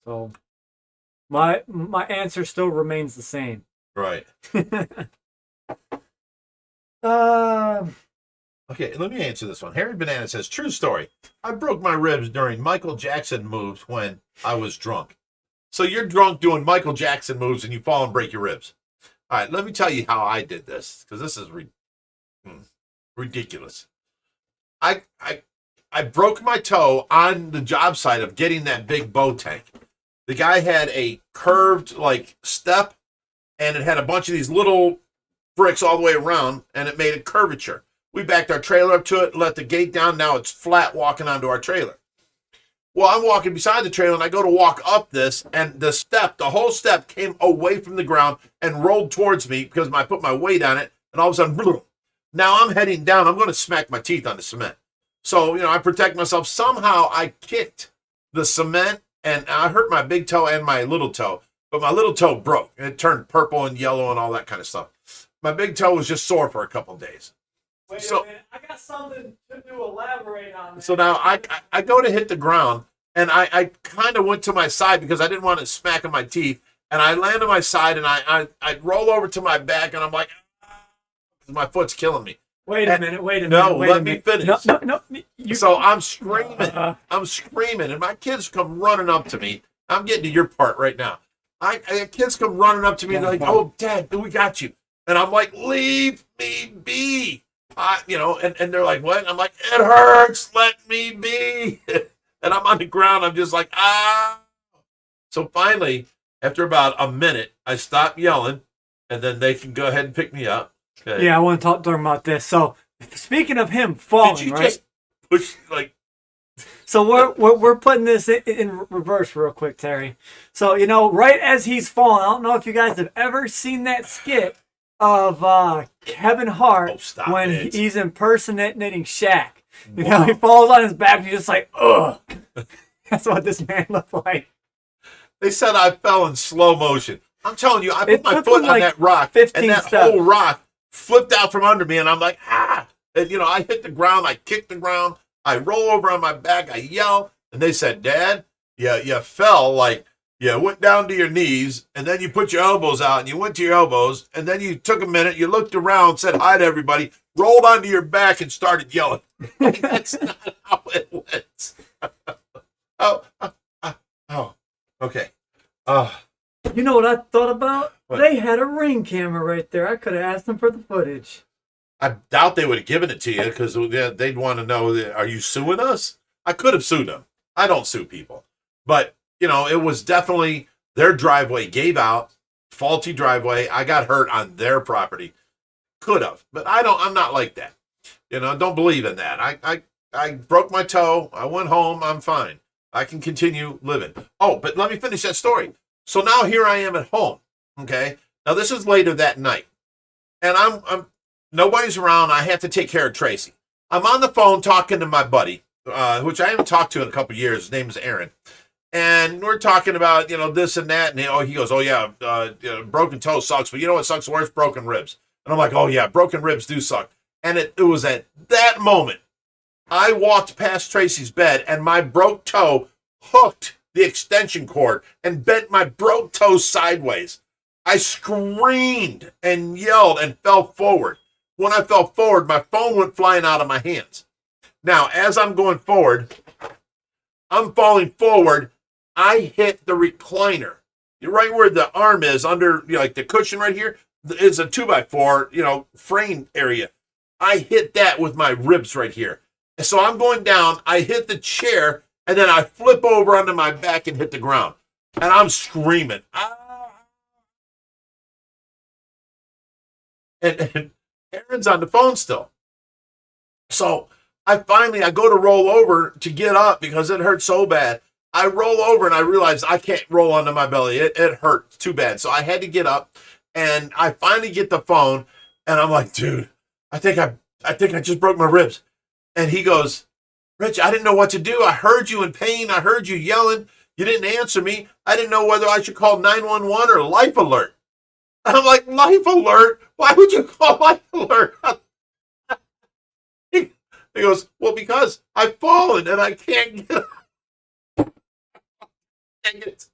So my answer still remains the same. Right. uh, Okay, let me answer this one. Harry Banana says, true story. I broke my ribs during Michael Jackson moves when I was drunk. So you're drunk doing Michael Jackson moves and you fall and break your ribs. All right, let me tell you how I did this, because this is ridiculous. I broke my toe on the job site of getting that big bow tank. The guy had a curved like step, and it had a bunch of these little bricks all the way around, and it made a curvature. We backed our trailer up to it, let the gate down. Now it's flat walking onto our trailer. Well, I'm walking beside the trailer, and I go to walk up this, and the whole step came away from the ground and rolled towards me because I put my weight on it, and all of a sudden, boom. Now I'm heading down. I'm going to smack my teeth on the cement. So, I protect myself. Somehow I kicked the cement, and I hurt my big toe and my little toe, but my little toe broke. It turned purple and yellow and all that kind of stuff. My big toe was just sore for a couple of days. Wait a minute. I got something to elaborate on. So now I go to hit the ground, and I kind of went to my side because I didn't want to smack on my teeth, and I land on my side, and I roll over to my back, and I'm like, my foot's killing me. Wait a minute. No, let me finish. No. So I'm screaming, and my kids come running up to me. I'm getting to your part right now. Kids come running up to me, and they're like, oh, Dad, we got you. And I'm like, leave me be. And they're like, what? And I'm like, it hurts. Let me be. And I'm on the ground. I'm just like, ah. So finally, after about a minute, I stop yelling, and then they can go ahead and pick me up. Okay. Yeah, I want to talk to him about this. So, speaking of him falling, Did you right? just push, like... So we're putting this in reverse real quick, Terry. So, right as he's falling, I don't know if you guys have ever seen that skit of Kevin Hart when he's impersonating Shaq. Wow. He falls on his back and he's just like, ugh. That's what this man looked like. They said I fell in slow motion. I'm telling you, I put my foot on that rock, 15 and that whole rock flipped out from under me, and I'm like, ah. And, I hit the ground, I kicked the ground, I roll over on my back, I yell, and they said, Dad, you fell, like, you went down to your knees, and then you put your elbows out, and you went to your elbows, and then you took a minute, you looked around, said hi to everybody, rolled onto your back, and started yelling. Like, that's not how it went. Oh, okay. You know what I thought about? What? They had a Ring camera right there. I could have asked them for the footage. I doubt they would have given it to you because they'd want to know, are you suing us? I could have sued them. I don't sue people. But, it was definitely their driveway gave out, faulty driveway. I got hurt on their property. Could have. But I'm not like that. Don't believe in that. I broke my toe. I went home. I'm fine. I can continue living. Oh, but let me finish that story. So now here I am at home. Okay. Now this is later that night, and I'm nobody's around. I have to take care of Tracy. I'm on the phone talking to my buddy, which I haven't talked to in a couple of years. His name is Aaron, and we're talking about this and that. And he goes, oh yeah, broken toe sucks, but you know what sucks worse? Broken ribs. And I'm like, oh yeah, broken ribs do suck. And it was at that moment I walked past Tracy's bed, and my broke toe hooked the extension cord and bent my broke toe sideways. I screamed and yelled and fell forward. When I fell forward, my phone went flying out of my hands. Now, as I'm going forward, I'm falling forward. I hit the recliner. Right where the arm is, under like the cushion right here, is a 2x4, frame area. I hit that with my ribs right here. And so I'm going down. I hit the chair, and then I flip over onto my back and hit the ground. And I'm screaming. Ah. And Aaron's on the phone still. So I go to roll over to get up because it hurt so bad. I roll over and I realize I can't roll onto my belly. It hurt too bad. So I had to get up, and I finally get the phone, and I'm like, dude, I think I just broke my ribs. And he goes, Rich, I didn't know what to do. I heard you in pain. I heard you yelling. You didn't answer me. I didn't know whether I should call 911 or Life Alert. And I'm like, Life Alert? Why would you call Life Alert? He goes, well, because I've fallen and I can't get up. Dang it.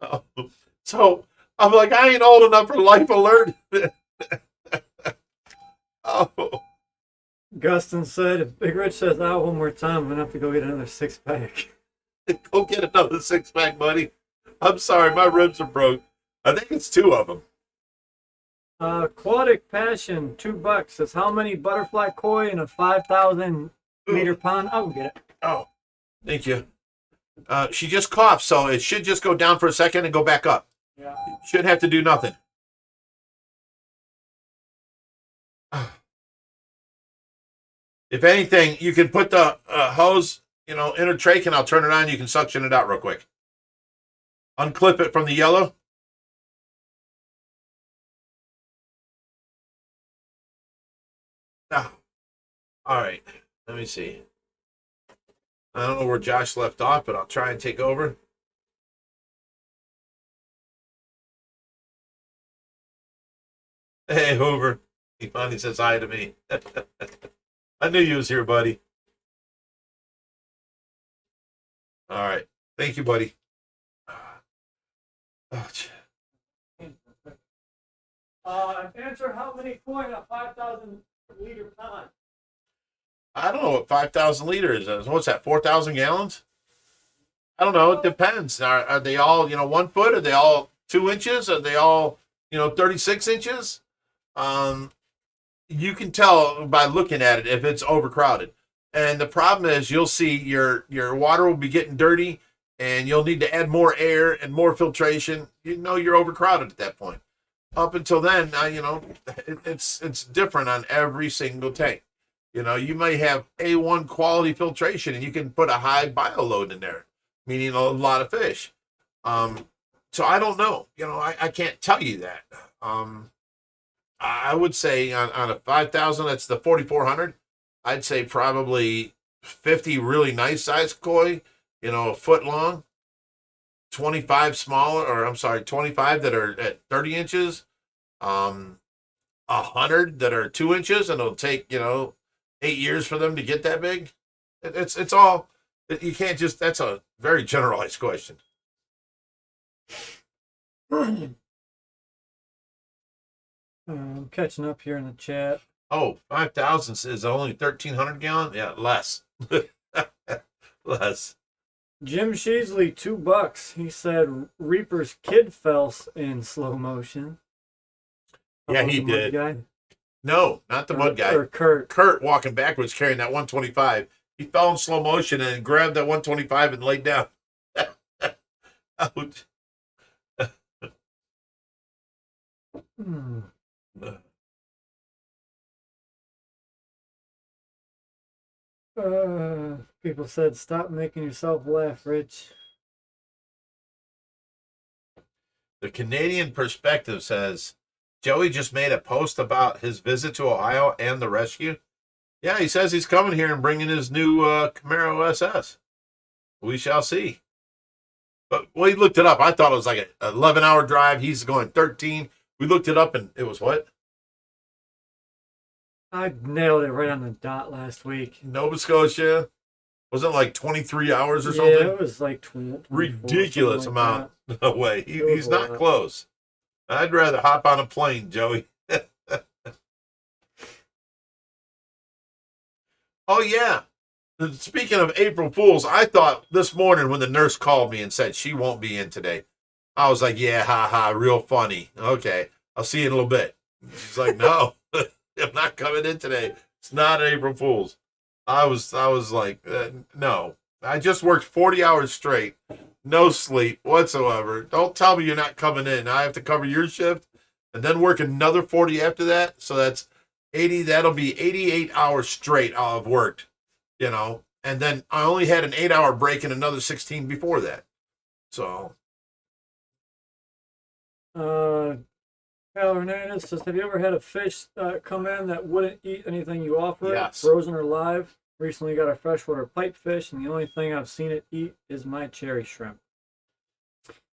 Oh. So I'm like, I ain't old enough for life alert. Oh. Gustin said, if Bigrich says out one more time, I'm going to have to go get another 6-pack. Go get another 6-pack, buddy. I'm sorry, my ribs are broke. I think it's 2 of them. Aquatic Passion, $2 says, how many butterfly koi in a 5,000 meter pond? I'll get it. Oh, thank you. She just coughed, so it should just go down for a second and go back up. Yeah. Shouldn't have to do nothing. If anything, you can put the hose, in her trach, and I'll turn it on. You can suction it out real quick. Unclip it from the yellow. Ah. All right. Let me see. I don't know where Josh left off, but I'll try and take over. Hey, Hoover. He finally says hi to me. I knew you was here, buddy. All right. Thank you, buddy. Answer how many koi in a 5,000 liter pond? I don't know what 5,000 liters is. What's that, 4,000 gallons? I don't know. It depends. Are they all, 1 foot? Are they all 2 inches? Are they all, 36 inches? You can tell by looking at it if it's overcrowded. And the problem is you'll see your water will be getting dirty and you'll need to add more air and more filtration. You're overcrowded at that point. Up until then, it's different on every single tank. You may have A1 quality filtration and you can put a high bio load in there, meaning a lot of fish. So I don't know. I can't tell you that. I would say on a 5,000, that's the 4,400. I'd say probably 50 really nice sized koi, a foot long, 25 smaller, or I'm sorry, 25 that are at 30 inches, 100 that are 2 inches, and it'll take, 8 years for them to get that big. It's all, you can't just, that's a very generalized question. I'm catching up here in the chat. Oh, 5,000 is only 1,300 gallon? Yeah, less. Less. Jim Sheasley, $2. He said Reaper's kid fell in slow motion. Yeah, he did. Guy? No, not the mud guy. Or Kurt. Kurt walking backwards carrying that 125. He fell in slow motion and grabbed that 125 and laid down. Ouch. People said, stop making yourself laugh, Rich. The Canadian Perspective says, Joey just made a post about his visit to Ohio and the rescue. Yeah, he says he's coming here and bringing his new Camaro SS. We shall see. But, he looked it up. I thought it was like an 11-hour drive. He's going 13. We looked it up, and it was what? I nailed it right on the dot last week. Nova Scotia. Was it like 23 hours or something? Yeah, it was like 20. Ridiculous amount away. He's not lot. close. I'd rather hop on a plane, Joey. Oh, yeah. Speaking of April Fools, I thought this morning when the nurse called me and said she won't be in today, I was like, yeah, ha, real funny. Okay, I'll see you in a little bit. She's like, no, I'm not coming in today. It's not April Fools. I was like, no. I just worked 40 hours straight, no sleep whatsoever. Don't tell me you're not coming in. I have to cover your shift and then work another 40 after that. So that's 80. That'll be 88 hours straight I'll have worked, and then I only had an 8-hour break and another 16 before that. So. Kyle Hernandez says, have you ever had a fish come in that wouldn't eat anything you offer? Yes. Frozen or live? Recently got a freshwater pipefish, and the only thing I've seen it eat is my cherry shrimp.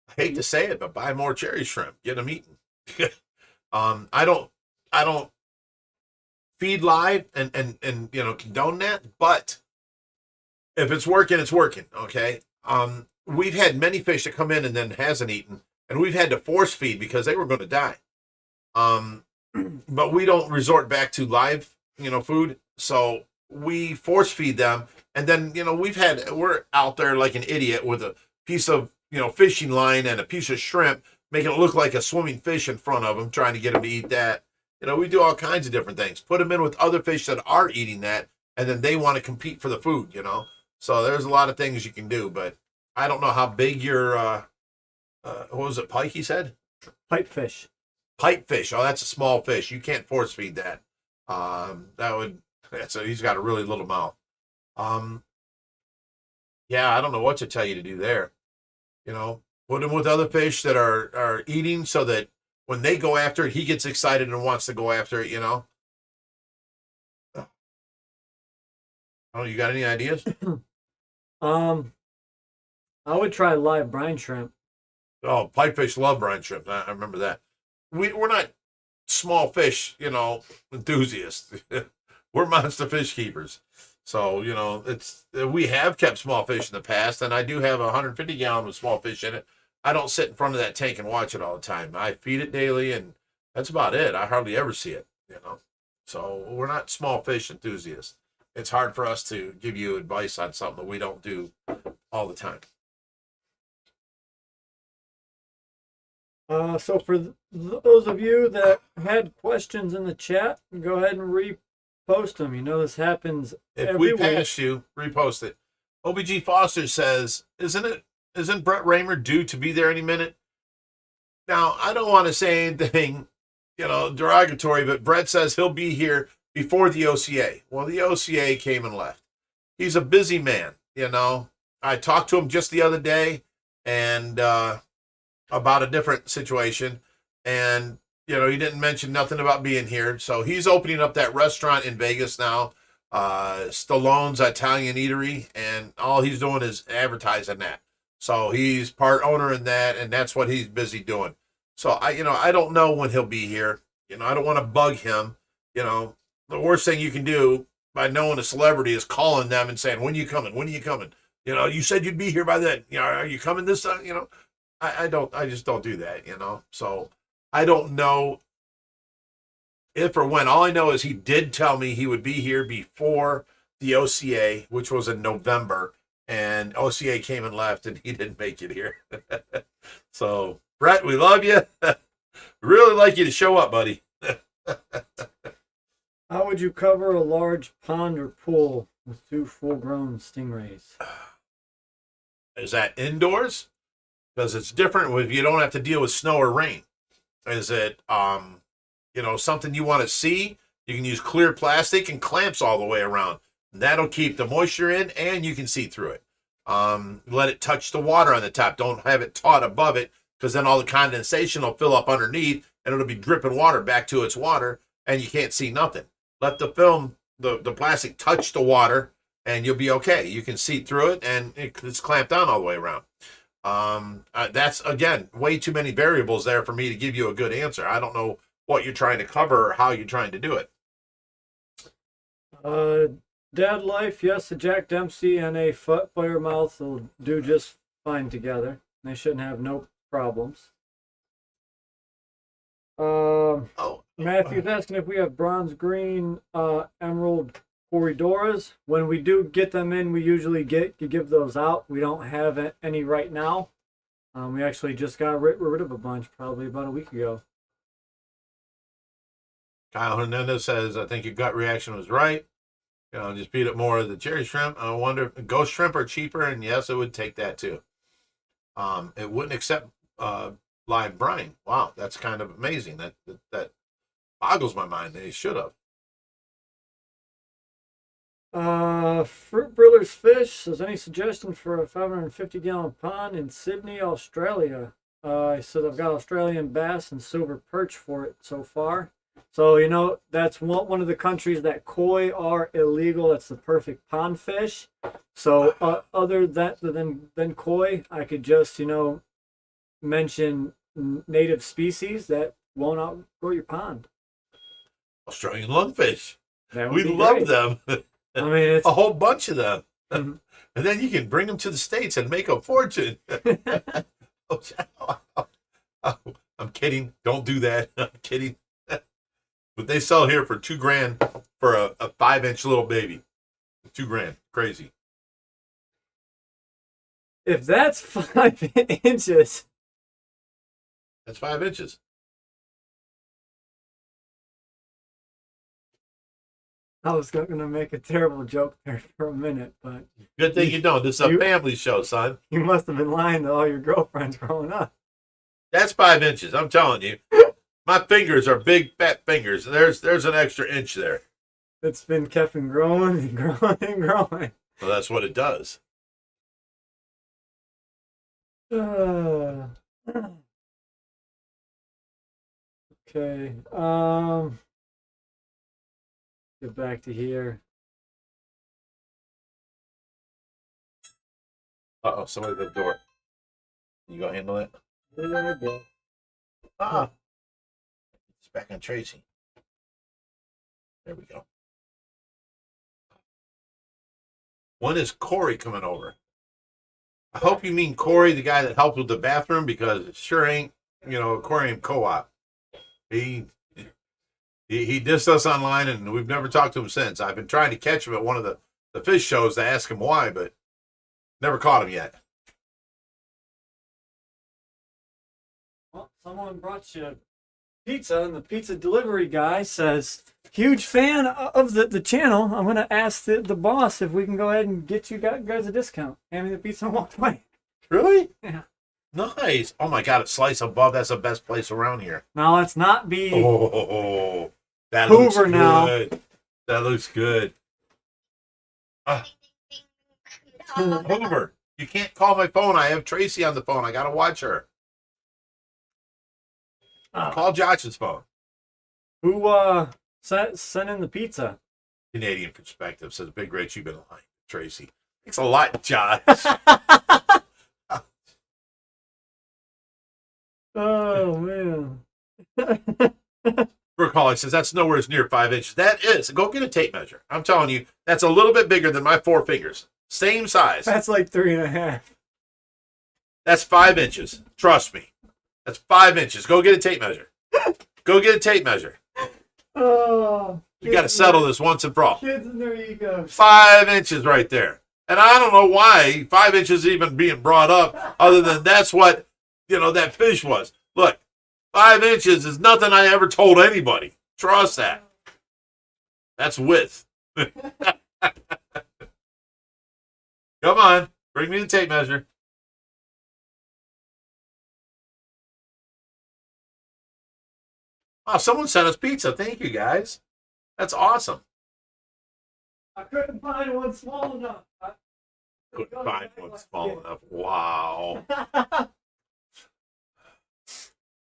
I hate to say it, but buy more cherry shrimp. Get them eaten. I don't feed live and condone that, but if it's working, it's working. Okay. We've had many fish that come in and then hasn't eaten, and we've had to force feed because they were going to die. But we don't resort back to live, food. So we force feed them. And then, we're out there like an idiot with a piece of, fishing line and a piece of shrimp, making it look like a swimming fish in front of them, trying to get them to eat that. We do all kinds of different things. Put them in with other fish that are eating that, and then they want to compete for the food, So there's a lot of things you can do, but I don't know how big your, what was it, pike, he said? Pipefish. Pipefish. Oh, that's a small fish. You can't force feed that. He's got a really little mouth. Yeah, I don't know what to tell you to do there. Put him with other fish that are eating so that when they go after it, he gets excited and wants to go after it, Oh, you got any ideas? I would try live brine shrimp. Oh, pipefish love brine shrimp. I remember that. We're not small fish, enthusiasts. We're monster fish keepers. So, we have kept small fish in the past, and I do have a 150-gallon with small fish in it. I don't sit in front of that tank and watch it all the time. I feed it daily, and that's about it. I hardly ever see it, So we're not small fish enthusiasts. It's hard for us to give you advice on something that we don't do all the time. So for those of you that had questions in the chat, go ahead and repost them. This happens if every we pass you, repost it. OBG Foster says, isn't Brett Raymer due to be there any minute? Now, I don't want to say anything, derogatory, but Brett says he'll be here before the OCA. Well, the OCA came and left. He's a busy man, I talked to him just the other day and about a different situation, and he didn't mention nothing about being here. So he's opening up that restaurant in Vegas now, Stallone's Italian Eatery, and all he's doing is advertising that. So he's part owner in that, and that's what he's busy doing. So I don't know when he'll be here. I don't want to bug him. The worst thing you can do by knowing a celebrity is calling them and saying, when are you coming? When are you coming? You said you'd be here by then. Are you coming this time? I just don't do that, So I don't know if or when. All I know is he did tell me he would be here before the OCA, which was in November, and OCA came and left, and he didn't make it here. So, Brett, we love you. Really like you to show up, buddy. How would you cover a large pond or pool with 2 full-grown stingrays? Is that indoors? Because it's different if you don't have to deal with snow or rain. Is it, something you want to see? You can use clear plastic and clamps all the way around. That'll keep the moisture in, and you can see through it. Let it touch the water on the top. Don't have it taut above it, because then all the condensation will fill up underneath, and it'll be dripping water back to its water, and you can't see nothing. Let the film, the plastic touch the water, and you'll be okay. You can see through it, and it's clamped down all the way around. That's, again, way too many variables there for me to give you a good answer. I don't know what you're trying to cover or how you're trying to do it. Dad life, yes, a Jack Dempsey and a Firemouth will do just fine together. They shouldn't have no problems. Matthew's asking if we have bronze green emerald corridoras. When we do get them in, we usually give those out. We don't have any right now. We actually just got rid of a bunch probably about a week ago. Kyle Hernandez says, I think your gut reaction was right. Just beat up more of the cherry shrimp. I wonder if ghost shrimp are cheaper, and yes, it would take that too. It wouldn't accept live brine. Wow, that's kind of amazing. That boggles my mind. They should have. Fruit Brillers Fish, is any suggestion for a 550-gallon pond in Sydney, Australia? He says I've got Australian bass and silver perch for it so far. So, that's one of the countries that koi are illegal. That's the perfect pond fish. So, other than koi, I could just, mention native species that won't outgrow your pond. Australian lungfish. That would We be love great. them. I mean, it's A whole bunch of them. Mhm. And then you can bring them to the States and make a fortune. I'm kidding. Don't do that. I'm kidding. But they sell here for $2,000 for a 5-inch little baby. $2,000. Crazy. if that's 5 inches. That's 5 inches. I was going to make a terrible joke there for a minute, but Good thing you don't. This is a family show, son. you must have been lying to all your girlfriends growing up. That's 5 inches. I'm telling you. My fingers are big, fat fingers. There's an extra inch there. It's been kept from growing and growing and growing. Well, that's what it does. Okay. Get back to here. Uh-oh, somebody's at the door. You go handle it? There we go. Ah. It's back on Tracy. There we go. When is Corey coming over? I hope you mean Corey, the guy that helped with the bathroom, because it sure ain't, Aquarium Co-op. He dissed us online, and we've never talked to him since. I've been trying to catch him at one of the fish shows to ask him why, but never caught him yet. Well, someone brought you pizza, and the pizza delivery guy says, huge fan of the channel. I'm going to ask the boss if we can go ahead and get you guys a discount. Hand me the pizza and walk away. Really? Yeah. Nice. Oh, my God, a slice above. That's the best place around here. Now, let's not be Oh, that Hoover looks good. now. That looks good. Hoover, you can't call my phone. I have Tracy on the phone. I got to watch her. Call Josh's phone. Who sent in the pizza? Canadian perspective says Bigrich, you've been lying, Tracy. Thanks a lot, Josh. Oh, man. Brooke Holly says that's nowhere near 5 inches. That is. Go get a tape measure. I'm telling you, that's a little bit bigger than my 4 fingers. Same size. That's like 3.5. That's 5 inches. Trust me. That's 5 inches. Go get a tape measure. Go get a tape measure. Oh. You got to settle this once and for all. Kids and their egos. 5 inches right there. And I don't know why 5 inches is even being brought up, other than that's what, that fish was. Look, 5 inches is nothing I ever told anybody. Trust that. That's width. Come on. Bring me the tape measure. Oh, someone sent us pizza. Thank you, guys. That's awesome. I couldn't find one small enough. Couldn't find one small enough. Wow.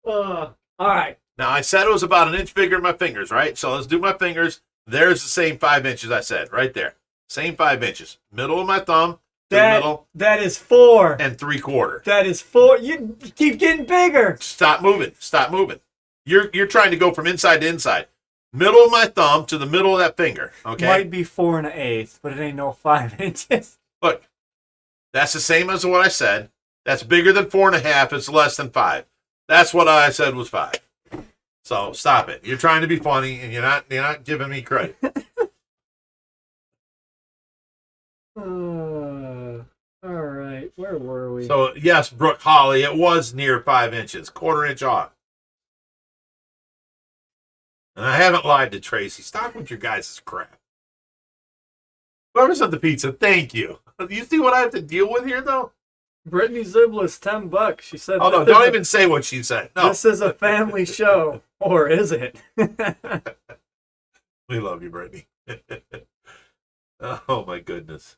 All right. Now, I said it was about an inch bigger than my fingers, right? So let's do my fingers. There's the same 5 inches I said, right there. Same 5 inches. Middle of my thumb to the middle. That is 4. And 3/4. That is 4. You keep getting bigger. Stop moving. Stop moving. You're trying to go from inside to inside. Middle of my thumb to the middle of that finger. Okay. Might be 4 1/8, but it ain't no 5 inches. Look, that's the same as what I said. That's bigger than 4.5. It's less than 5. That's what I said was 5. So stop it. You're trying to be funny, and you're not giving me credit. All right. Where were we? So yes, Brooke Holly, it was near 5 inches, 1/4 inch off. And I haven't lied to Tracy. Stop with your guys' crap. Whoever sent the pizza, thank you. You see what I have to deal with here, though? Brittany Ziblis, $10. She said, Oh, no, don't even say what she said. No. This is a family show. Or is it? We love you, Brittany. Oh, my goodness.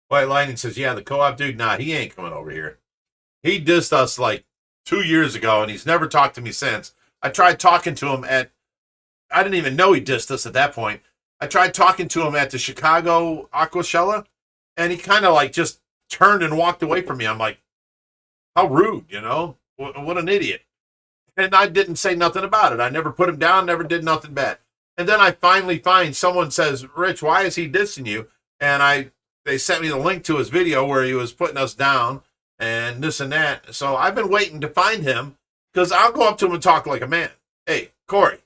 White Lightning says, yeah, the co-op dude, nah, he ain't coming over here. He dissed us like 2 years ago, and he's never talked to me since. I tried talking to him I didn't even know he dissed us at that point. I tried talking to him at the Chicago Aquashella, and he kind of like just turned and walked away from me. I'm like, how rude, What an idiot. And I didn't say nothing about it. I never put him down, never did nothing bad. And then I finally find someone says, Rich, why is he dissing you? And they sent me the link to his video where he was putting us down and this and that. So I've been waiting to find him because I'll go up to him and talk like a man. Hey, Corey,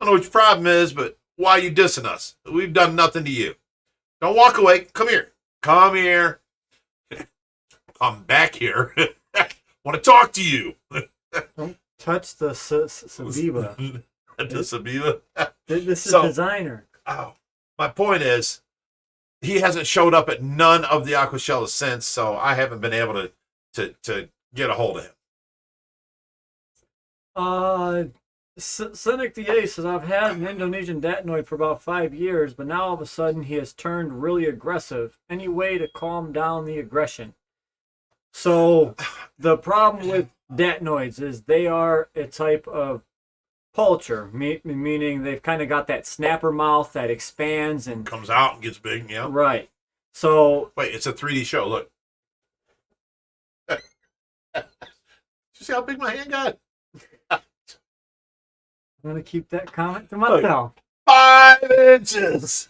I don't know what your problem is, but why are you dissing us? We've done nothing to you. Don't walk away. Come here. Come here. Come back here. Want to talk to you. Don't touch the Sabiba. The Sabiba. This is designer. Oh, my point is, he hasn't showed up at none of the Aquashellas since, so I haven't been able to get a hold of him. Cynic DA says, I've had an Indonesian datnoid for about 5 years, but now all of a sudden he has turned really aggressive. Any way to calm down the aggression? So the problem with datnoids is they are a type of poultry, meaning they've kind of got that snapper mouth that expands and comes out and gets big. Yeah, right. So wait, it's a 3D show. Look, did you see how big my hand got? I'm gonna keep that comment to myself. 5 inches.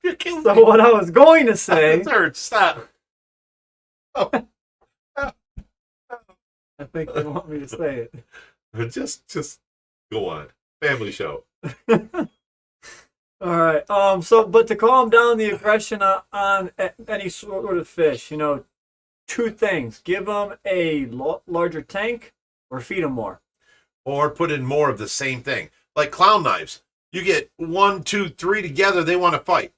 You're killing So me. what I was going to say, Third, stop. Oh. I think they want me to say it. Just go on. Family show. All right. But to calm down the aggression on any sort of fish, 2 things: give them a larger tank, or feed them more, or put in more of the same thing. Like clown knives, you get 1, 2, 3 together, they want to fight.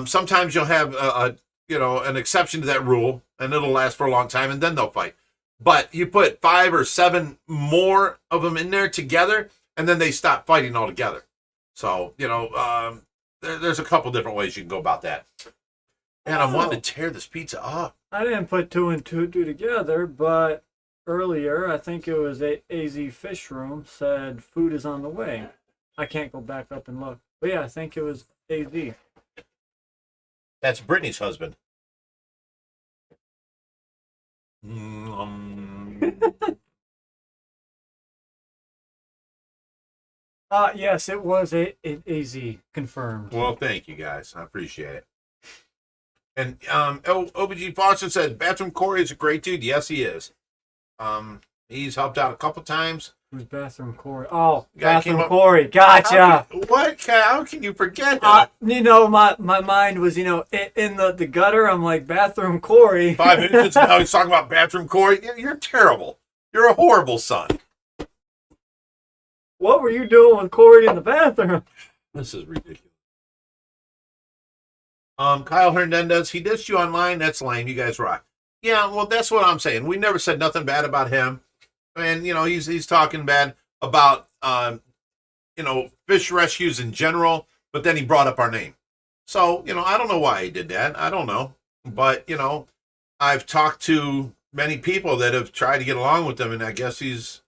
Sometimes you'll have an exception to that rule, and it'll last for a long time, and then they'll fight. But you put 5 or 7 more of them in there together, and then they stop fighting altogether. So, there's a couple different ways you can go about that. And I'm wanting to tear this pizza up. I didn't put 2 and 2 together, but earlier, I think it was AZ Fish Room, said food is on the way. I can't go back up and look. But yeah, I think it was AZ. That's Brittany's husband. Yes, it was AZ, confirmed. Well, thank you guys. I appreciate it. And OBG Foster said, Bathroom Corey is a great dude. Yes, he is. He's helped out a couple times. Who's Bathroom Corey? Oh, Guy Bathroom Corey. Gotcha. How can you forget that? My mind was, in the gutter. I'm like, Bathroom Corey. 5 inches, and now he's talking about Bathroom Corey. You're terrible. You're a horrible son. What were you doing with Corey in the bathroom? This is ridiculous. Kyle Hernandez, he dissed you online. That's lame. You guys rock. Yeah, well, that's what I'm saying. We never said nothing bad about him. And, he's talking bad about, fish rescues in general, but then he brought up our name. So, I don't know why he did that. I don't know. But, I've talked to many people that have tried to get along with him, and I guess he's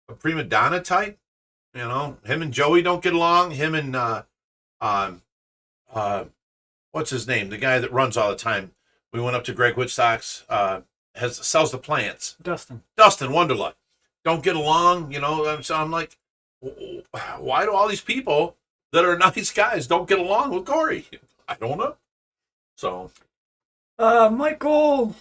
a prima donna type. Him and Joey don't get along. Him and, what's his name? The guy that runs all the time. We went up to Greg Woodstock's, sells the plants. Dustin Wonderluck. Don't get along, So I'm like, why do all these people that are nice guys don't get along with Corey? I don't know. So, Michael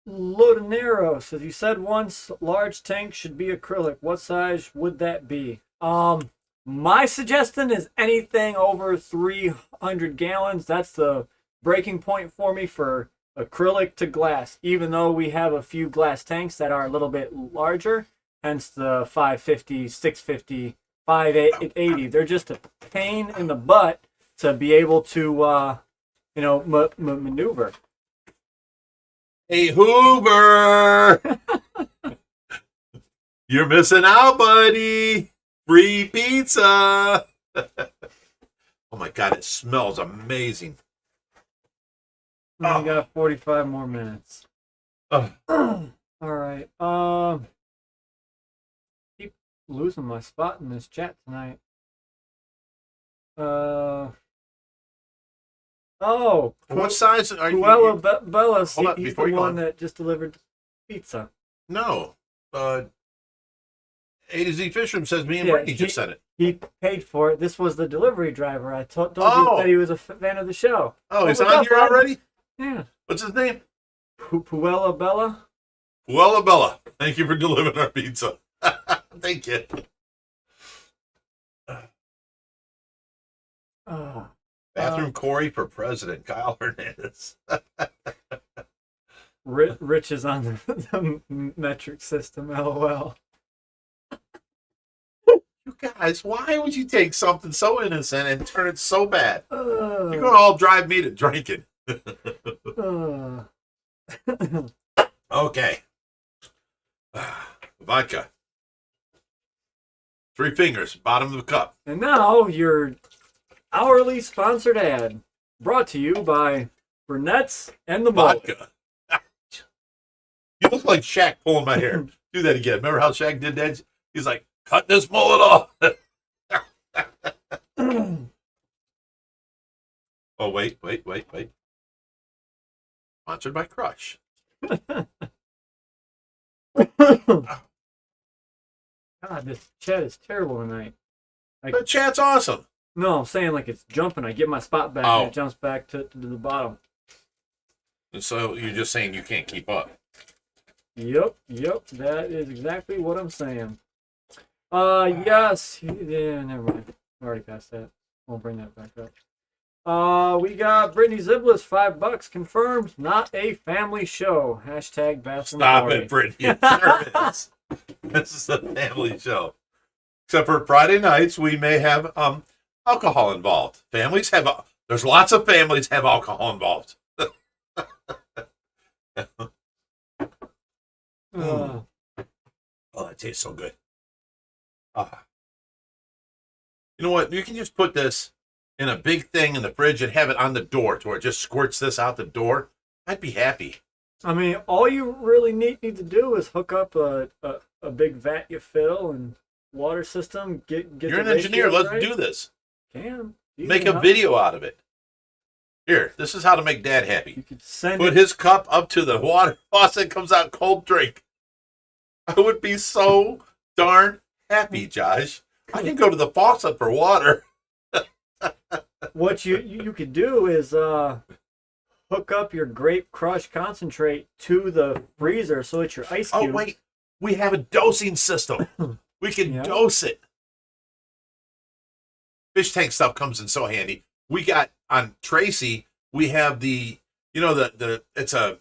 Lodinero says, you said once large tank should be acrylic. What size would that be? My suggestion is anything over 300 gallons. That's the breaking point for me for acrylic to glass, even though we have a few glass tanks that are a little bit larger, hence the 550, 650, 580. They're just a pain in the butt to be able to, maneuver. Hey, Hoover! You're missing out, buddy! Free pizza! Oh my God, it smells amazing. We got 45 more minutes. All right. Keep losing my spot in this chat tonight. Oh, What size are you? Bella, Hold on, he's before the you go one on. that just delivered pizza. No. A to Z Fish Room says me and Yeah, Brittany just sent it. he paid for it. This was the delivery driver. I told you Oh. that he was a fan of the show. Oh, he's what's on up, here bud? already? Yeah. What's his name? Puella Bella. Puella Bella. Thank you for delivering our pizza. Thank you. Bathroom Corey for president. Kyle Hernandez. Rich is on the metric system. LOL. You guys, why would you take something so innocent and turn it so bad? You're going to all drive me to drinking. Okay. Vodka. 3 fingers, bottom of the cup. And now your hourly sponsored ad, brought to you by Burnett's and the Mullet. Vodka. You look like Shaq pulling my hair. Do that again. Remember how Shaq did that? He's like, cut this mullet off. Oh, wait. Sponsored by Crush. God, this chat is terrible tonight. The chat's awesome. No, I'm saying like it's jumping. I get my spot back and it jumps back to the bottom. So you're just saying you can't keep up. Yep. That is exactly what I'm saying. Yes. Yeah, never mind. I already passed that. Won't bring that back up. We got Brittany Ziblis, $5 confirmed. Not a family show. Hashtag bathroom. Stop it, Brittany. It's This is a family show. Except for Friday nights, we may have alcohol involved. Families have there's lots of families have alcohol involved. Oh, that tastes so good. You know what? You can just put this in a big thing in the fridge and have it on the door to where it just squirts this out the door. I'd be happy. I mean, all you really need to do is hook up a big vat you fill and water system. Get You're the an engineer. ratios Let's right. do this. Can Make a video out of it. Here, this is how to make Dad happy. You could send Put his cup up to the water faucet, comes out cold drink. I would be so darn happy, Josh. I can go to the faucet for water. What you could do is hook up your grape crush concentrate to the freezer so it's your ice cubes. Oh, wait. We have a dosing system. We can dose it. Fish tank stuff comes in so handy. We got on Tracy, we have the, you know, it's a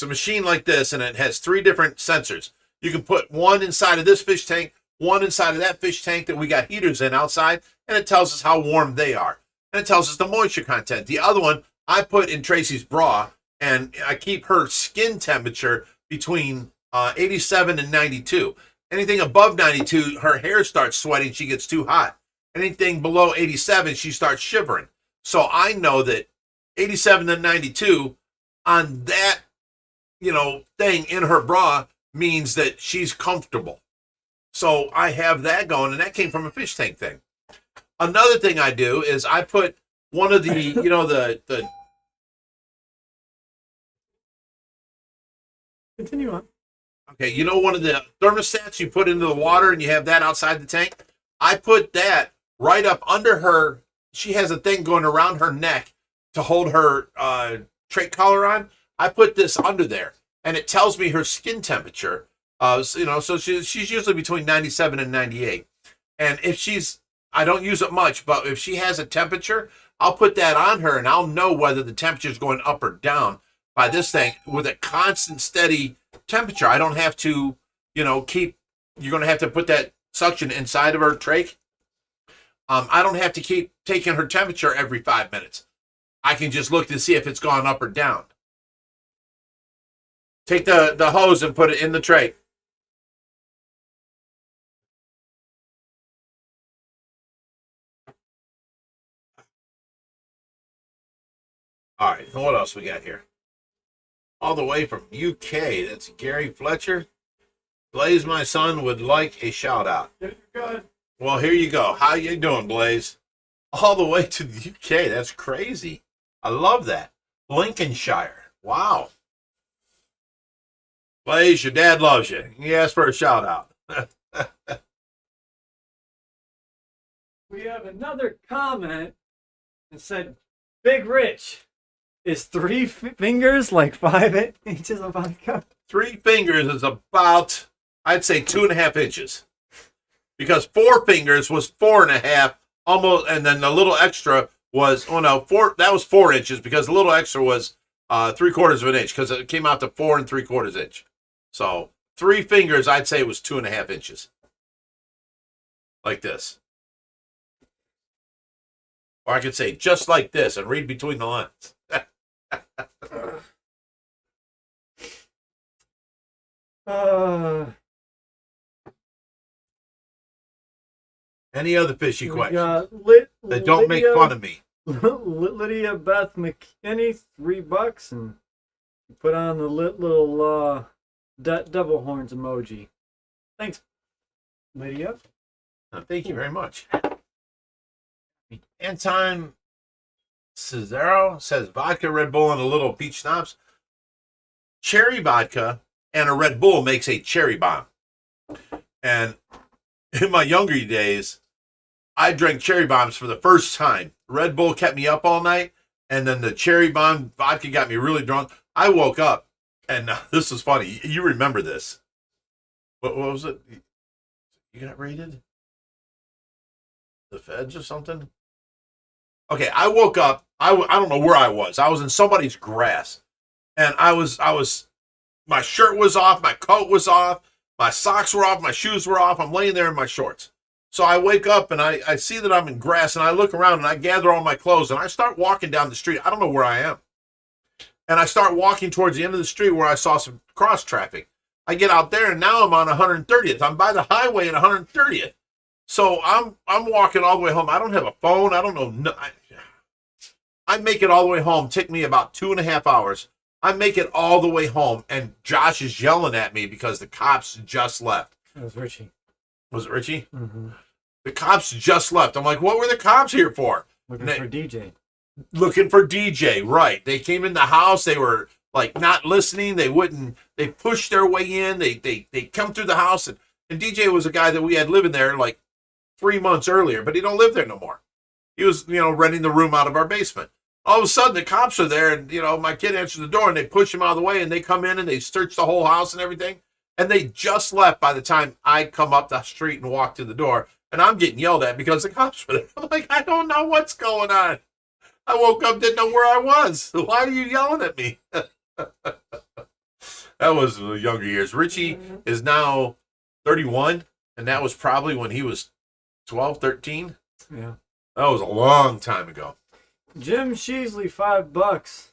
machine like this, and it has 3 different sensors. You can put one inside of this fish tank, one inside of that fish tank that we got heaters in outside, and it tells us how warm they are. And it tells us the moisture content. The other one I put in Tracy's bra, and I keep her skin temperature between 87 and 92. Anything above 92, her hair starts sweating. She gets too hot. Anything below 87, she starts shivering. So I know that 87 and 92 on that, thing in her bra means that she's comfortable. So I have that going, and that came from a fish tank thing. Another thing I do is I put one of the, the Continue on. Okay, one of the thermostats you put into the water and you have that outside the tank? I put that right up under her. She has a thing going around her neck to hold her trait collar on. I put this under there, and it tells me her skin temperature. So she's usually between 97 and 98. And if I don't use it much, but if she has a temperature, I'll put that on her, and I'll know whether the temperature is going up or down by this thing with a constant, steady temperature. I don't have to, you're going to have to put that suction inside of her trach. I don't have to keep taking her temperature every 5 minutes. I can just look to see if it's gone up or down. Take the hose and put it in the tray. All right, what else we got here? All the way from UK, that's Gary Fletcher. Blaze, my son, would like a shout out. Good. Well, here you go. How you doing, Blaze? All the way to the UK. That's crazy. I love that. Lincolnshire. Wow. Blaze, your dad loves you. He asked for a shout out. We have another comment that said, Bigrich, is 3 fingers like 5 inches of vodka? 3 fingers is about, I'd say, 2.5 inches. Because 4 fingers was 4.5, almost, and then the little extra was, that was 4 inches because the little extra was 3/4 of an inch because it came out to 4 3/4 inch. So 3 fingers, I'd say, was 2.5 inches. Like this. Or I could say just like this and read between the lines. Any other fishy questions? That don't make fun of me. Lydia Beth McKinney, $3, and put on the little devil horns emoji. Thanks, Lydia. Thank you very much. Anton Cesaro says vodka, Red Bull, and a little peach schnapps. Cherry vodka and a Red Bull makes a cherry bomb. And in my younger days, I drank cherry bombs for the first time. Red Bull kept me up all night, and then the cherry bomb vodka got me really drunk. I woke up, and this is funny. You remember this. What was it? You got raided? The feds or something? Okay, I woke up. I don't know where I was. I was in somebody's grass, and my shirt was off, my coat was off, my socks were off, my shoes were off. I'm laying there in my shorts. So I wake up and I see that I'm in grass, and I look around and I gather all my clothes and I start walking down the street. I don't know where I am. And I start walking towards the end of the street where I saw some cross traffic. I get out there and now I'm on 130th. I'm by the highway at 130th. So I'm walking all the way home. I don't have a phone. I don't know. I make it all the way home. Take me about 2.5 hours. I make it all the way home, and Josh is yelling at me because the cops just left. It was Richie. Was it Richie? Mm-hmm. The cops just left. I'm like, what were the cops here for? Looking for DJ. Looking for DJ, right. They came in the house. They were, like, not listening. They pushed their way in. They come through the house, and DJ was a guy that we had living there, like, 3 months earlier, but he don't live there no more. He was, renting the room out of our basement. All of a sudden, the cops are there, and, my kid answers the door, and they push him out of the way, and they come in, and they search the whole house and everything. And they just left by the time I come up the street and walk to the door. And I'm getting yelled at because the cops were there. I'm like, I don't know what's going on. I woke up, didn't know where I was. Why are you yelling at me? That was the younger years. Richie is now 31, and that was probably when he was 12, 13. Yeah. That was a long time ago. Jim Sheasley, $5.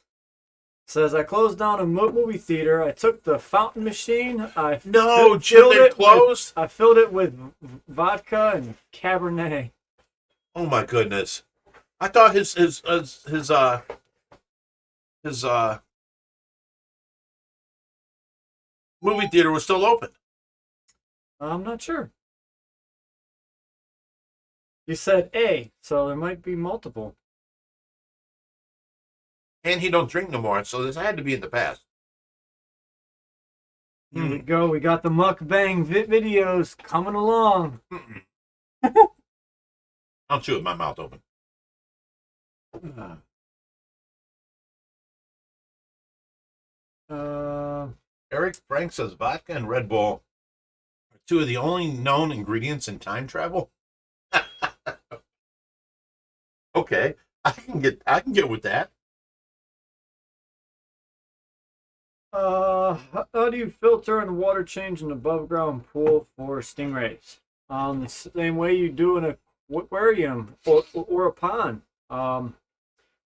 Says, I closed down a movie theater. I took the fountain machine. Jim, they closed? I filled it with vodka and Cabernet. Oh my goodness! I thought his movie theater was still open. I'm not sure. You said A, so there might be multiple. And he don't drink no more, so this had to be in the past. Here we go. We got the mukbang videos coming along. I'll chew with my mouth open. Eric Frank says vodka and Red Bull are 2 of the only known ingredients in time travel. Okay, I can get with that. How do you filter and water change an above ground pool for stingrays? The same way you do in a aquarium or a pond.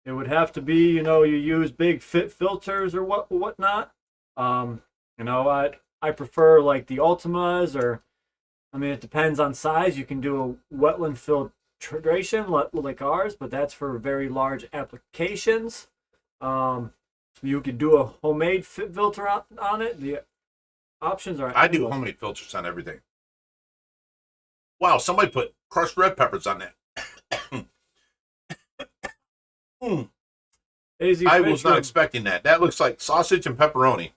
It would have to be, you use big filters or whatnot. I prefer like the Ultimas, or it depends on size. You can do a wetland filtration like ours, but that's for very large applications. You could do a homemade filter on it. The options are... I do homemade filters on everything. Wow, somebody put crushed red peppers on that. AZ I Fish was not expecting that. That looks like sausage and pepperoni.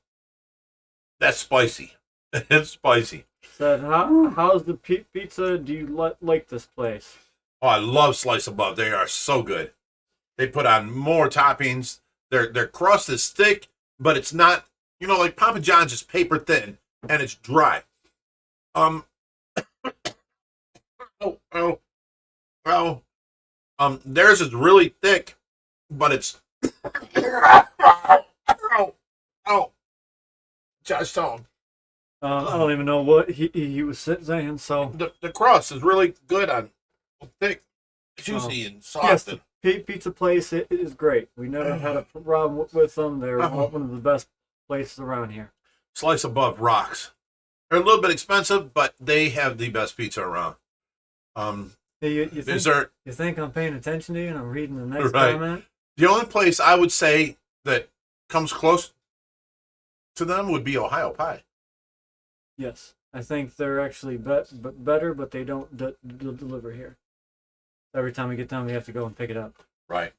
That's spicy. It's spicy. said, how's the pizza? Do you like this place? Oh, I love Slice Above. They are so good. They put on more toppings. Their crust is thick, but it's not, like Papa John's is paper thin and it's dry. Oh, oh, oh. Theirs is really thick, but it's oh, Josh Tone. I don't even know what he was saying. So The crust is really good on thick, juicy, and soft. yes, the pizza place it is great. We never had a problem with them. They're one of the best places around here. Slice Above rocks. They're a little bit expensive, but they have the best pizza around. Hey, you think I'm paying attention to you and I'm reading the next comment? The only place I would say that comes close to them would be Ohio Pie. Yes, I think they're actually better, but they don't deliver here. Every time we get done, we have to go and pick it up. Right.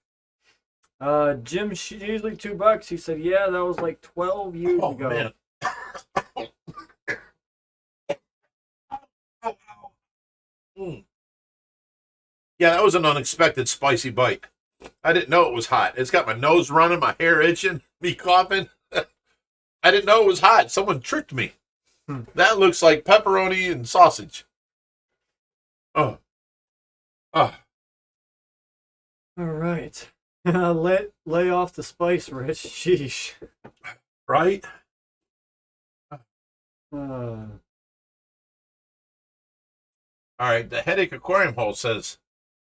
Jim usually $2. He said, "Yeah, that was like 12 years ago." Man. Yeah, that was an unexpected spicy bite. I didn't know it was hot. It's got my nose running, my hair itching, me coughing. I didn't know it was hot. Someone tricked me. That looks like pepperoni and sausage. Oh. Oh. All right. Lay off the spice, Rich. Sheesh. Right? Uh, All right, the Headache Aquarium hole says,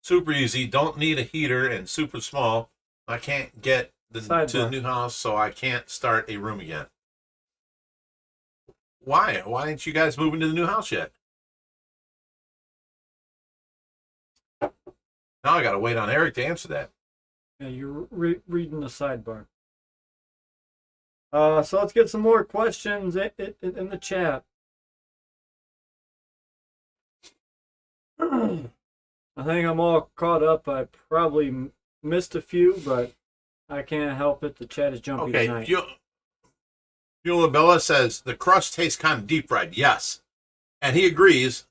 super easy, don't need a heater, and super small. I can't get to the new house, so I can't start a room again. Why? Why aren't you guys moving to the new house yet? Now I got to wait on Eric to answer that. Yeah, you're reading the sidebar. So let's get some more questions in the chat. I think I'm all caught up. I probably missed a few, but I can't help it. The chat is jumpy tonight. Beulah Bella says, the crust tastes kind of deep fried. Yes. And he agrees.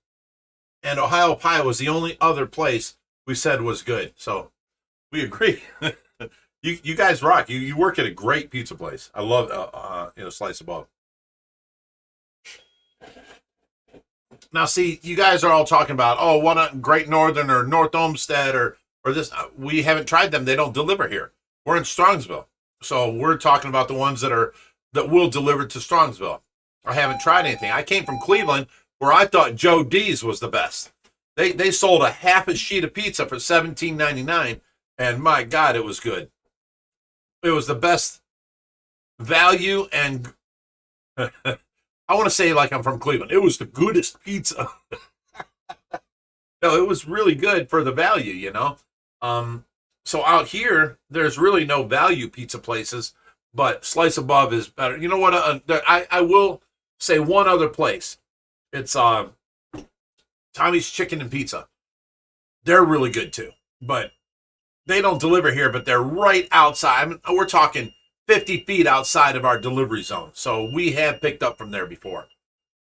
And Ohio Pie was the only other place we said was good. So we agree. You guys rock. You work at a great pizza place. I love Slice Above. Now, see, you guys are all talking about, what a Great Northern or North Olmsted or this. We haven't tried them. They don't deliver here. We're in Strongsville. So we're talking about the ones that will deliver to Strongsville. I haven't tried anything. I came from Cleveland where I thought Joe D's was the best. They sold a half a sheet of pizza for $17.99, and my God, it was good. It was the best value, and I want to say like I'm from Cleveland. It was the goodest pizza. No, it was really good for the value, So out here, there's really no value pizza places, but Slice Above is better. You know what? I will say one other place. It's Tommy's Chicken and Pizza. They're really good too, but they don't deliver here, but they're right outside. I mean, we're talking 50 feet outside of our delivery zone. So we have picked up from there before.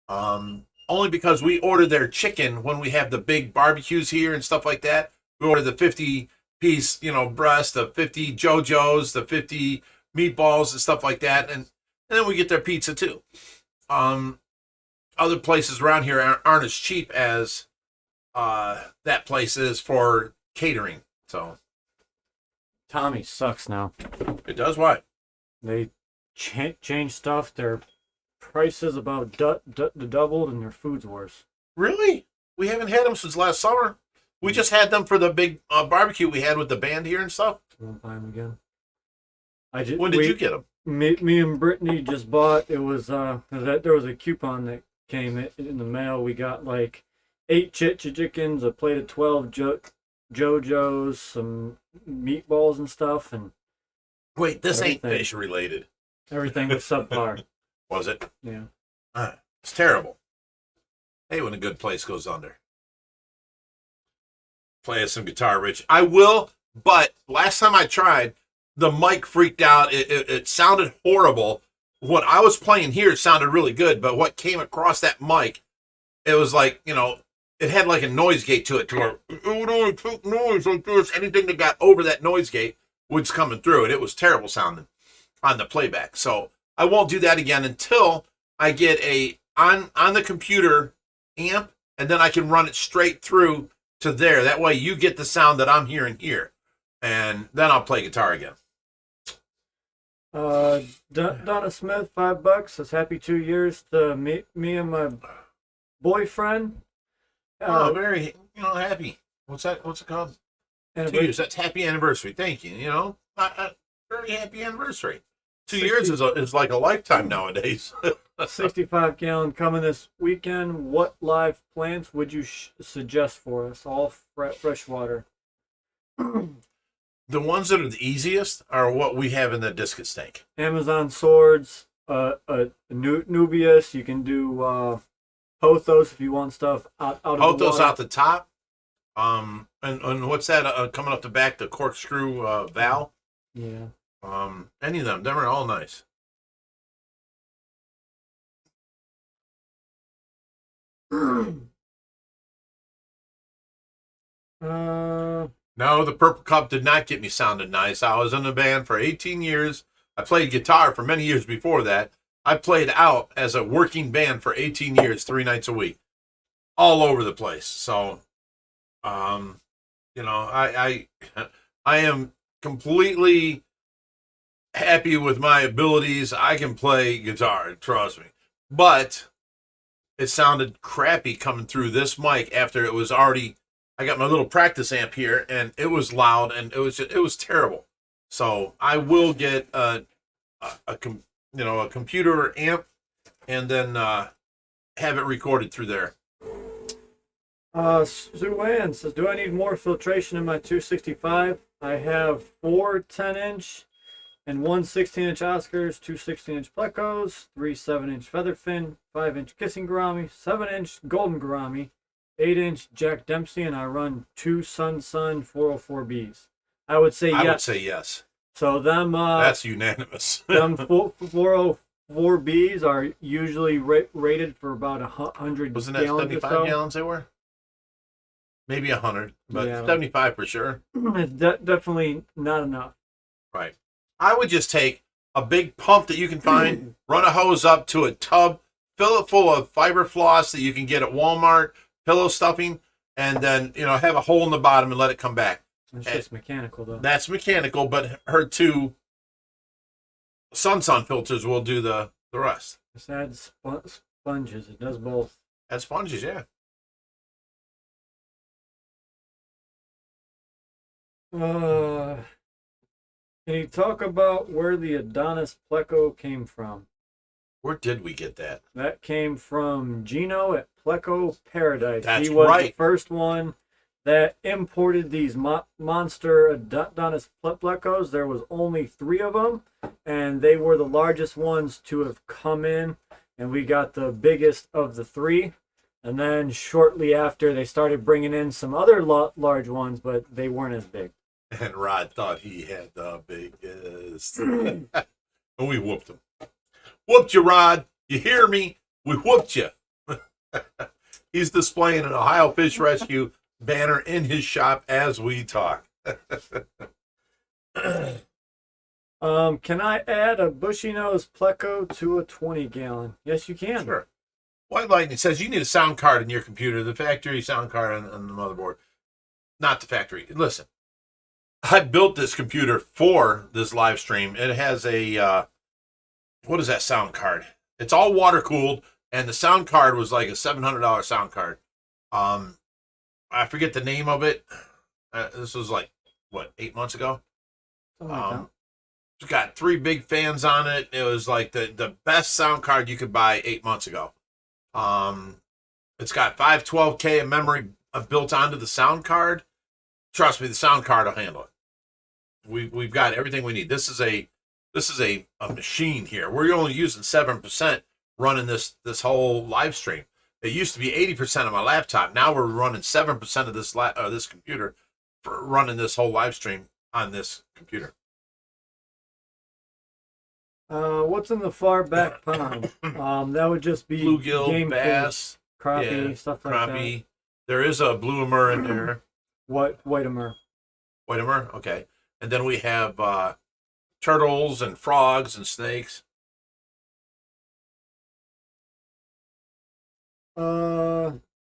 Only because we order their chicken when we have the big barbecues here and stuff like that. We order the 50-piece, breast, the 50 JoJo's, the 50 meatballs and stuff like that. And then we get their pizza too. Other places around here aren't as cheap as that place is for catering. So Tommy sucks now. It does what? They change stuff. Their prices about doubled, and their food's worse. Really? We haven't had them since last summer. We just had them for the big barbecue we had with the band here and stuff. Won't buy them again. When did you get them? Me and Brittany just bought. It was there was a coupon that came in the mail. We got like 8 chickens, a plate of 12 JoJo's, some meatballs and stuff, and wait, this ain't fish related. Everything was subpar. Was it? Yeah. It's terrible. Hey, when a good place goes under. Play us some guitar, Rich. I will, but last time I tried, the mic freaked out. It sounded horrible. When I was playing here, it sounded really good, but what came across that mic, it was like, it had like a noise gate to it, to where noise like this. Anything that got over that noise gate was coming through, and it was terrible sounding on the playback. So I won't do that again until I get a on the computer amp, and then I can run it straight through to there. That way you get the sound that I'm hearing here, and then I'll play guitar again. Donna Smith, $5 says happy 2 years to me and my boyfriend. Very happy. What's it called? 2 years. That's happy anniversary. Thank you. Very happy anniversary. 2 years is like a lifetime nowadays. 65-gallon coming this weekend. What live plants would you suggest for us? All freshwater. The ones that are the easiest are what we have in the discus tank. Amazon swords, Nubius. You can do pothos if you want stuff out of the Pothos water. out the top. And what's that coming up the back? The corkscrew valve. Yeah. Any of them are all nice. No, the Purple Cup did not get me sounding nice. I was in a band for 18 years. I played guitar for many years before that. I played out as a working band for 18 years, 3 nights a week, all over the place. So, I am completely happy with my abilities. I can play guitar, trust me. But it sounded crappy coming through this mic after it was already. I got my little practice amp here, and it was loud, and it was terrible. So I will get a computer amp, and then have it recorded through there. Sue Ann says, do I need more filtration in my 265? I have 4 10-inch and 1 16-inch Oscars, 2 16-inch Plecos, 3 7-inch Featherfin, 5-inch Kissing Gourami, 7-inch Golden Gourami, 8-inch Jack Dempsey, and I run 2 Sun 404Bs. I would say yes. So them that's unanimous. them 404Bs are usually rated for about 100 Wasn't that gallons 75 or so. gallons they were? Maybe 100, but Yeah. 75 for sure. It's definitely not enough. Right. I would just take a big pump that you can find, run a hose up to a tub, fill it full of fiber floss that you can get at Walmart, pillow stuffing, and then have a hole in the bottom and let it come back. It's just mechanical though. That's mechanical, but her 2 sun filters will do the rest. Just add sponges. It does both. Add sponges, yeah. Can you talk about where the Adonis Pleco came from? Where did we get that? That came from Gino at Pleco Paradise. That's he was right. the first one that imported these monster Adonis Plecos. There was only 3 of them, and they were the largest ones to have come in, and we got the biggest of the 3. And then shortly after, they started bringing in some other large ones, but they weren't as big. And Rod thought he had the biggest. And we whooped him. Whooped you, Rod. You hear me? We whooped you. He's displaying an Ohio Fish Rescue banner in his shop as we talk. Can I add a bushy nose Pleco to a 20-gallon? Yes, you can. Sure. White Lightning says you need a sound card in your computer, the factory sound card on the motherboard. Not the factory. Listen, I built this computer for this live stream. It has a, what is that sound card? It's all water cooled, and the sound card was like a $700 sound card. I forget the name of it. This was like, 8 months ago? It's got 3 big fans on it. It was like the best sound card you could buy 8 months ago. It's got 512K of memory built onto the sound card. Trust me, the sound card will handle it. We've got everything we need. This is a machine here. We're only using 7% running this whole live stream. It used to be 80% of my laptop. Now we're running 7% of this computer for running this whole live stream on this computer. What's in the far back pond? That would just be Bluegill, game bass, fish, crappie, stuff like crappie. There is a blue emmer in there. that. Whitemer. White emmer, okay. And then we have turtles and frogs and snakes.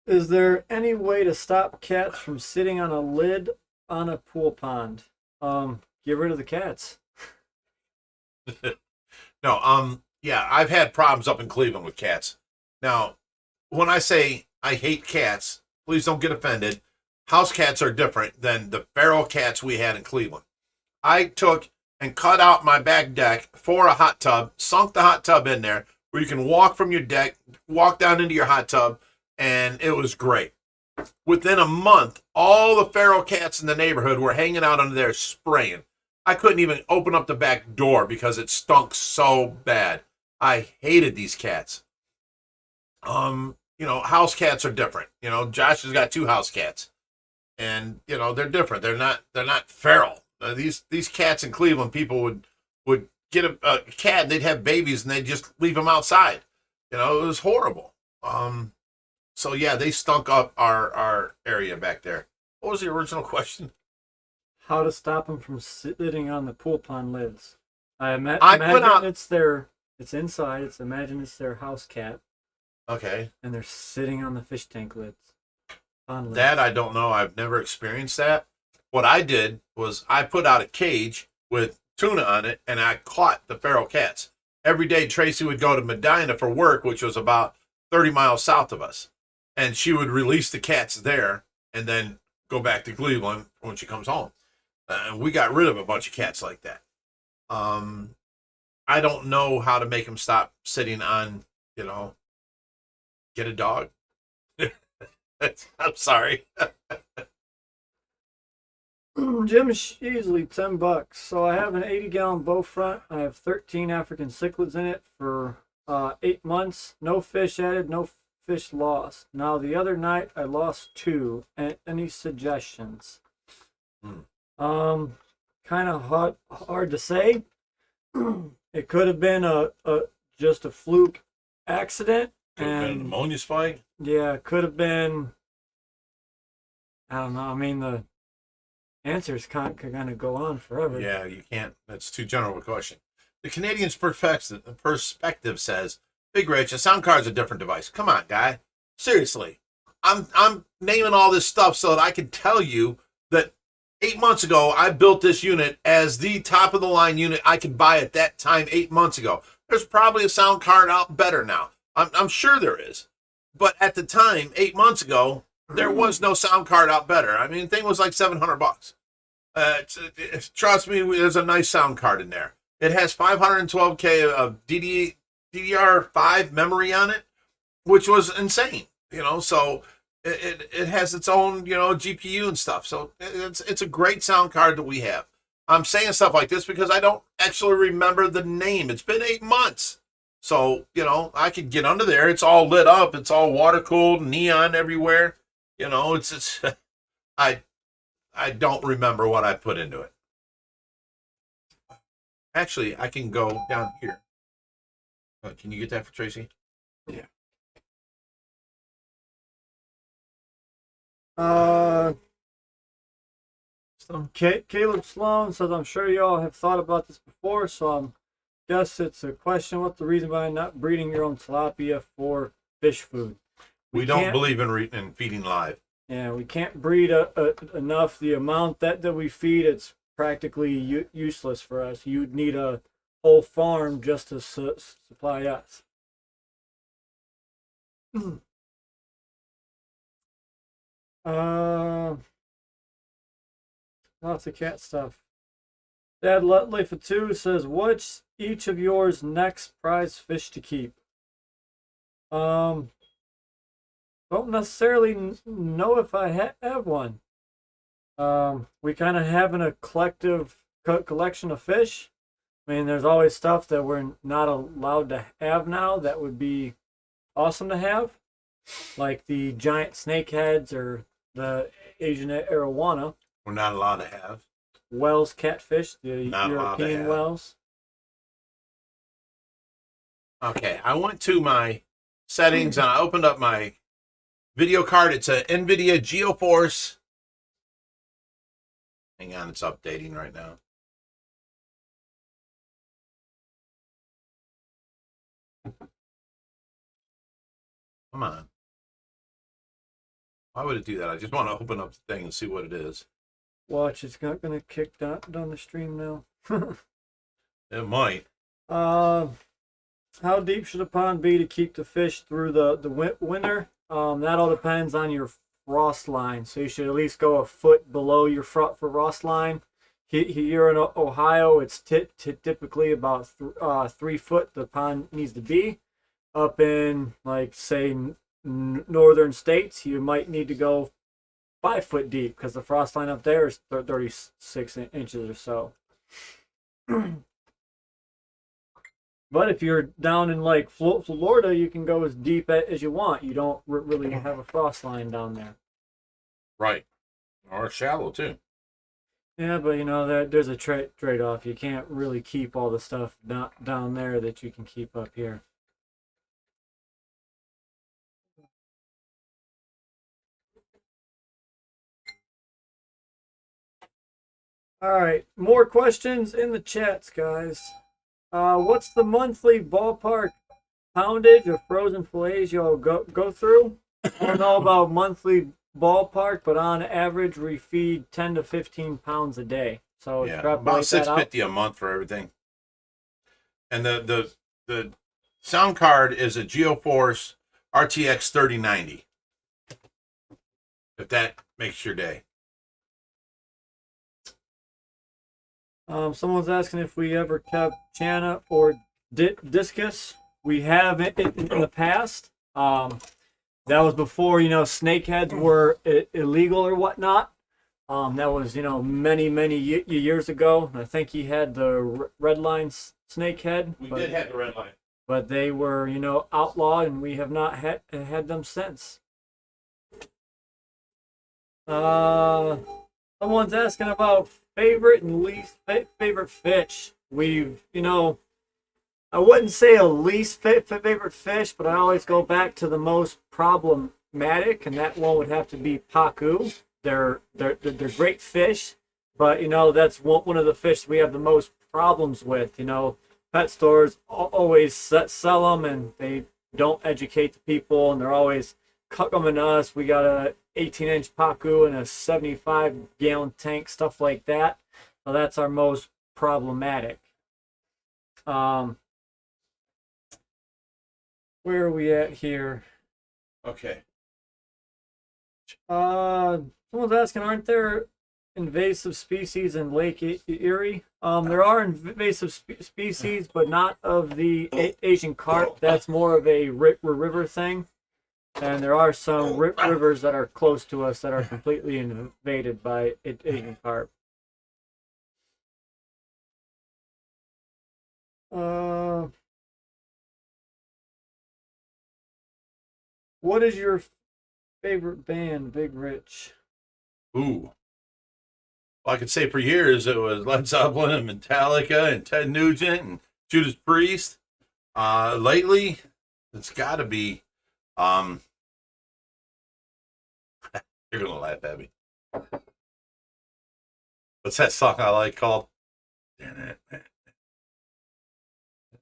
Is there any way to stop cats from sitting on a lid on a pool pond? Get rid of the cats. No, yeah, I've had problems up in Cleveland with cats. Now, when I say I hate cats, please don't get offended. House cats are different than the feral cats we had in Cleveland. I took and cut out my back deck for a hot tub, sunk the hot tub in there, where you can walk from your deck, walk down into your hot tub, and it was great. Within a month, all the feral cats in the neighborhood were hanging out under there spraying. I couldn't even open up the back door because it stunk so bad. I hated these cats. House cats are different. Josh has got 2 house cats, and they're different. They're not feral. These cats in Cleveland, people would get a cat, and they'd have babies, and they'd just leave them outside. It was horrible. So yeah, they stunk up our area back there. What was the original question? How to stop them from sitting on the pool pond lids? Imagine it's inside. Imagine it's their house cat. Okay. And they're sitting on the fish tank lids. Pond lids. That I don't know. I've never experienced that. What I did was I put out a cage with tuna on it, and I caught the feral cats. Every day, Tracy would go to Medina for work, which was about 30 miles south of us. And she would release the cats there and then go back to Cleveland when she comes home. We got rid of a bunch of cats like that. I don't know how to make them stop sitting on, get a dog. I'm sorry. Jim Sheasley, $10. So I have an 80-gallon bow front. I have 13 African cichlids in it for 8 months. No fish added, no fish lost. Now the other night I lost 2. Any suggestions? Kind of hard to say. It could have been just a fluke accident. Could have been an ammonia spike. Yeah, it could have been. I don't know. I mean, the answers can't kind of go on forever. Yeah, you can't. That's too general a question. The Canadian's perspective says, Bigrich, a sound card's a different device. Come on, guy. Seriously. I'm naming all this stuff so that I can tell you that 8 months ago, I built this unit as the top of the line unit I could buy at that time 8 months ago. There's probably a sound card out better now. I'm sure there is. But at the time, 8 months ago, there was no sound card out better. I mean, the thing was like $700. Trust me, there's a nice sound card in there. It has 512K of DDR5 memory on it, which was insane. So it has its own, GPU and stuff. So it's a great sound card that we have. I'm saying stuff like this because I don't actually remember the name. It's been 8 months. So, I could get under there. It's all lit up. It's all water cooled, neon everywhere. It's I don't remember what I put into it. Actually, I can go down here. Can you get that for Tracy? Yeah. Caleb Sloan says, I'm sure y'all have thought about this before, so I guess it's a question. What's the reason behind not breeding your own tilapia for fish food? We don't believe in feeding live. Yeah, we can't breed enough. The amount that we feed, it's practically useless for us. You'd need a whole farm just to supply us. Lots of cat stuff. Dad Lutley for 2 says, what's each of yours next prize fish to keep? Don't necessarily know if I have one. We kind of having a collective collection of fish. I mean, there's always stuff that we're not allowed to have now that would be awesome to have, like the giant snakeheads or the Asian arowana. We're not allowed to have. Wells catfish, the Not European wells. Okay, I went to my settings and I opened up my video card. It's a NVIDIA GeoForce. Hang on, it's updating right now. Come on. Why would it do that? I just want to open up the thing and see what it is. Watch, it's not going to kick down the stream now. It might. How deep should a pond be to keep the fish through the winter? That all depends on your frost line. So you should at least go a foot below your frost line. Here in Ohio, it's typically about 3 foot the pond needs to be. Up in, like, say, northern states, you might need to go 5 foot deep because the frost line up there is 36 inches or so. But if you're down in, like, Florida, you can go as deep as you want. You don't really have a frost line down there. Right. Or shallow, too. Yeah, but, you know, there's a trade-off. You can't really keep all the stuff down there that you can keep up here. All right, more questions in the chats, guys. What's the monthly ballpark poundage of frozen fillets y'all go through? I don't know about monthly ballpark, but on average we feed 10 to 15 pounds a day. So yeah, about $6.50 a month for everything. And the sound card is a GeoForce RTX 3090. If that makes your day. Someone's asking if we ever kept Chana or discus. We have it in the past. That was before, you know, snakeheads were illegal or whatnot. That was, you know, many years ago. I think he had the red line snakehead. We did have the red line. But they were, you know, outlawed, and we have not had them since. Someone's asking about favorite and least favorite fish. We've, you know, I wouldn't say a least favorite fish, but I always go back to the most problematic, and that one would have to be pacu. They're great fish, but, you know, that's one of the fish we have the most problems with. You know, pet stores always sell them, and they don't educate the people, and they're always coming to us. We got a 18-inch pacu and a 75-gallon tank, stuff like that. So that's our most problematic. Where are we at here? Okay. Someone's asking, aren't there invasive species in Lake Erie? There are invasive species, but not of the Asian carp. That's more of a river thing. And there are some rivers that are close to us that are completely invaded by Asian carp. What is your favorite band, Bigrich? Ooh. Well, I could say for years it was Led Zeppelin and Metallica and Ted Nugent and Judas Priest. Lately, it's got to be. You're gonna laugh at me. What's that song I like called?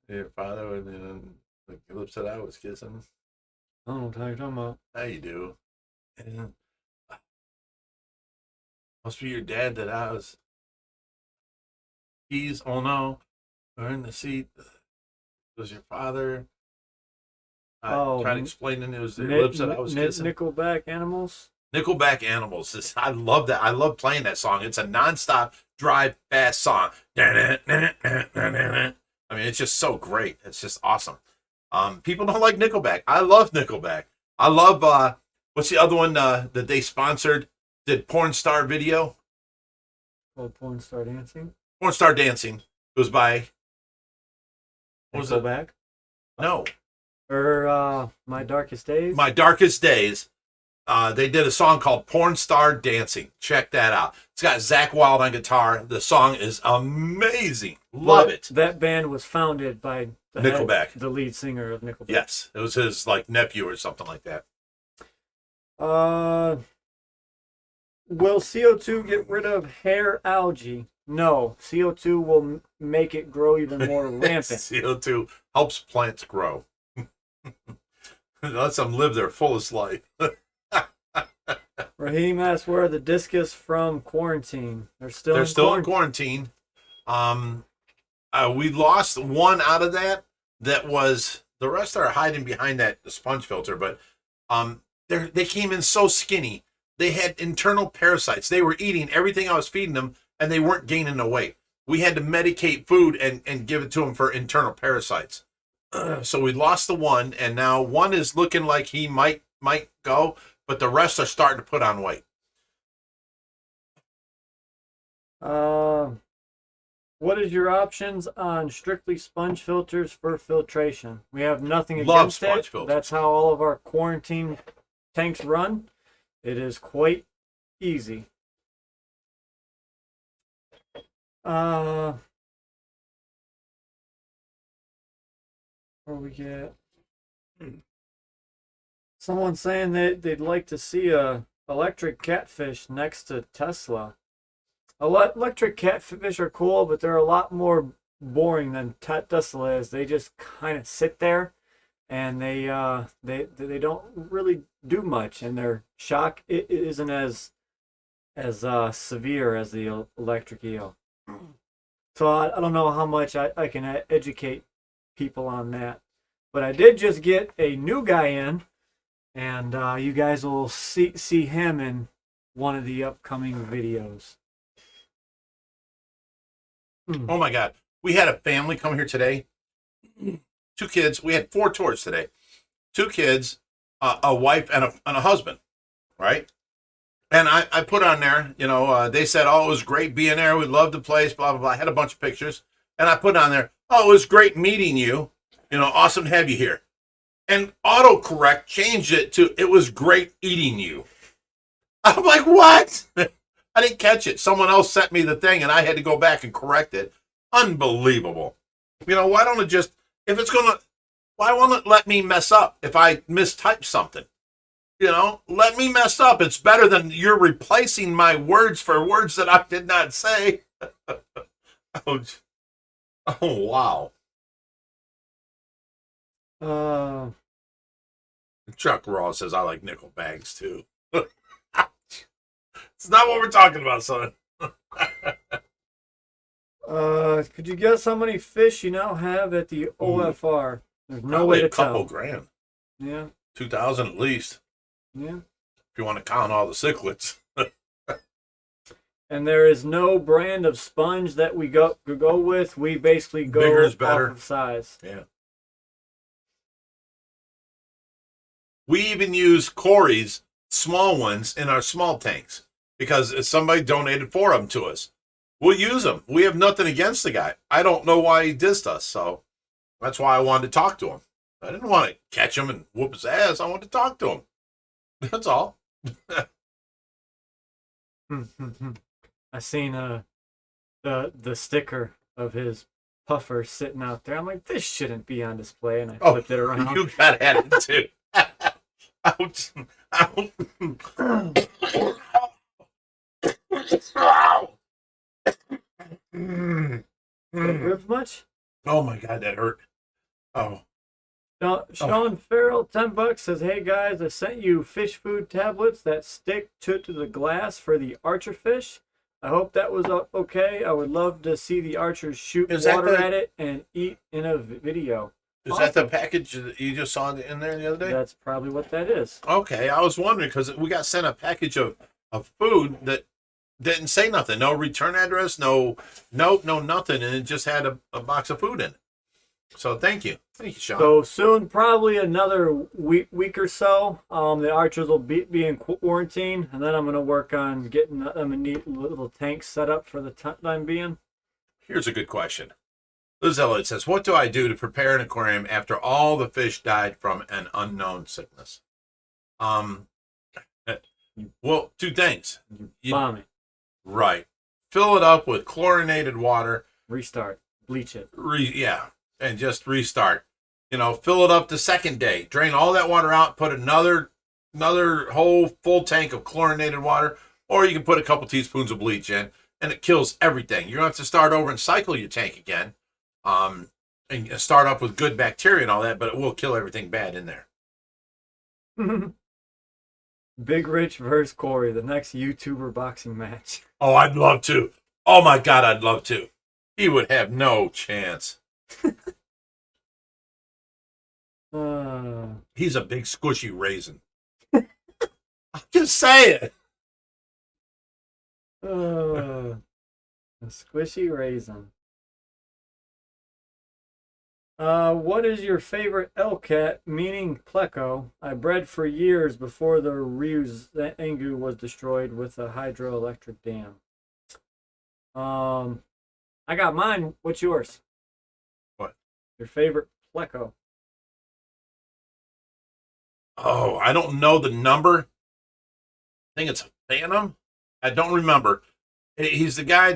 Your father with the lips that I was kissing. I don't know what you're talking about. How you do? And must be your dad that I was. He's oh no, we're in the seat. It was your father. Trying to explain it. It was the lips that I was kissing. Nickelback Animals. Nickelback Animals. I love that. I love playing that song. It's a nonstop drive fast song. I mean, it's just so great. It's just awesome. People don't like Nickelback. I love Nickelback. I love what's the other one that they sponsored? Did Porn Star video? Called Porn Star Dancing. Porn Star Dancing. It was by what was Nickelback? it? No. Or My Darkest Days. My Darkest Days. They did a song called Porn Star Dancing. Check that out. It's got Zakk Wylde on guitar. The song is amazing. Love it. That band was founded by Nickelback. The lead singer of Nickelback. Yes, it was his like nephew or something like that. Will CO2 get rid of hair algae? No, CO2 will make it grow even more rampant. CO2 helps plants grow. Lets them live their fullest life. Raheem asks, where are the discus from quarantine? They're still in quarantine. We lost one out of that. That was, the rest are hiding behind that sponge filter, but they came in so skinny. They had internal parasites. They were eating everything I was feeding them, and they weren't gaining the weight. We had to medicate food and give it to them for internal parasites. So we lost the one, and now one is looking like he might go, but the rest are starting to put on weight. What is your options on strictly sponge filters for filtration? We have nothing Love against sponge it. filters. That's how all of our quarantine tanks run. It is quite easy. Where we get someone saying that they'd like to see a electric catfish next to Tesla. Electric catfish are cool, but they're a lot more boring than Tesla is. They just kind of sit there, and they don't really do much, and their shock isn't as severe as the electric eel. So I don't know how much I can educate people on that, but I did just get a new guy in, and you guys will see him in one of the upcoming videos. Oh my God. We had a family come here today. 2 kids. We had 4 tours today. 2 kids, a wife, and a husband, right? And I put on there, they said, oh, it was great being there. We loved the place, blah, blah, blah. I had a bunch of pictures. And I put on there, oh, it was great meeting you. Awesome to have you here. And autocorrect changed it to, it was great eating you. I'm like, what? I didn't catch it. Someone else sent me the thing, and I had to go back and correct it. Unbelievable. Why don't it just, why won't it let me mess up if I mistype something? Let me mess up. It's better than you're replacing my words for words that I did not say. Oh, wow. Chuck Ross says, I like nickel bags too. It's not what we're talking about, son. Could you guess how many fish you now have at the OFR? There's no Probably way to a couple tell. grand. Yeah. 2,000 at least. Yeah. If you want to count all the cichlids. And there is no brand of sponge that we go with. We basically go Bigger's better. off of size. Yeah. We even use Corey's small ones in our small tanks because somebody donated 4 of them to us. We'll use them. We have nothing against the guy. I don't know why he dissed us, so that's why I wanted to talk to him. I didn't want to catch him and whoop his ass. I wanted to talk to him. That's all. I seen the sticker of his puffer sitting out there. I'm like, this shouldn't be on display, and I flipped it around. You got at it too. Ouch. Ouch. Ribs much? Oh my God, that hurt. Oh. Sean Farrell, $10 says, hey guys, I sent you fish food tablets that stick to the glass for the archer fish. I hope that was okay. I would love to see the archers shoot water at it and eat in a video. Is that the package that you just saw in there the other day? That's probably what that is. Okay, I was wondering because we got sent a package of food that didn't say nothing. No return address, no note, no nothing, and it just had a box of food in it. So thank you. Thank you, Sean. So soon, probably another week or so, the archers will be in quarantine, and then I'm going to work on getting them a neat little tank set up for the time being. Here's a good question. Liz Elliott says, what do I do to prepare an aquarium after all the fish died from an unknown sickness? Well, 2 things. Bomb it. Right. Fill it up with chlorinated water. Restart. Bleach it. Yeah. and just restart. Fill it up the second day, drain all that water out, put another whole full tank of chlorinated water, or you can put a couple teaspoons of bleach in, and it kills everything. You're going to have to start over and cycle your tank again, and start up with good bacteria and all that, but it will kill everything bad in there. Bigrich versus Corey, the next YouTuber boxing match. Oh, I'd love to. Oh my God, I'd love to. He would have no chance. He's a big squishy raisin. I'm just saying. A squishy raisin. What is your favorite Elcat, meaning pleco? I bred for years before the Rius Engu was destroyed with a hydroelectric dam. I got mine. What's yours? What? Your favorite pleco? Oh, I don't know the number. I think it's a Phantom. I don't remember. He's the guy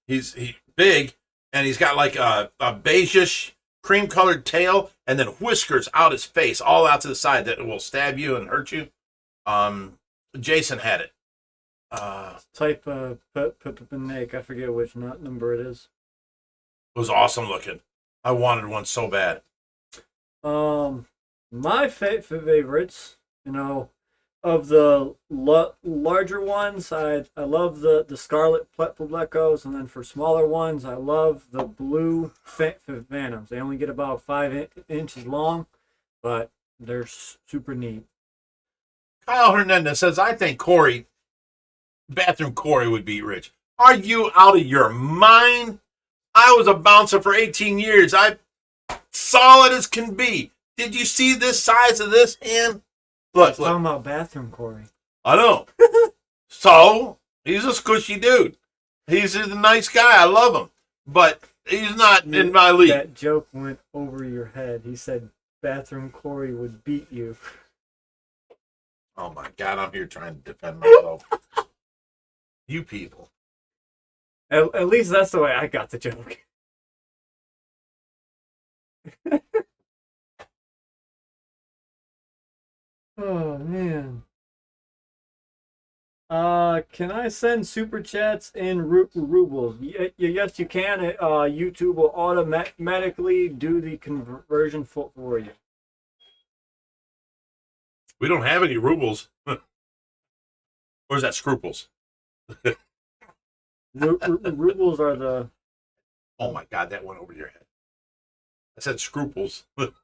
he's big, and he's got like a beigeish cream-colored tail, and then whiskers out his face, all out to the side that will stab you and hurt you. Jason had it. Type Pupinake. I forget which number it is. It was awesome looking. I wanted one so bad. My favorites, of the larger ones, I love the scarlet plecos, and then for smaller ones, I love the blue phantoms. They only get about 5 inches long, but they're super neat. Kyle Hernandez says, I think Bathroom Corey would beat Rich. Are you out of your mind? I was a bouncer for 18 years. I'm solid as can be. Did you see this size of this hand? Look. Talking about Bathroom Corey. I know. So, he's a squishy dude. He's a nice guy. I love him. But he's not in my league. That joke went over your head. He said Bathroom Corey would beat you. Oh my God, I'm here trying to defend myself. You people. At least that's the way I got the joke. Oh man. Can I send super chats in rubles? Yes, you can. YouTube will automatically do the conversion for you. We don't have any rubles. Or is that scruples? Rubles are the... Oh my God, that went over your head. I said scruples. Look.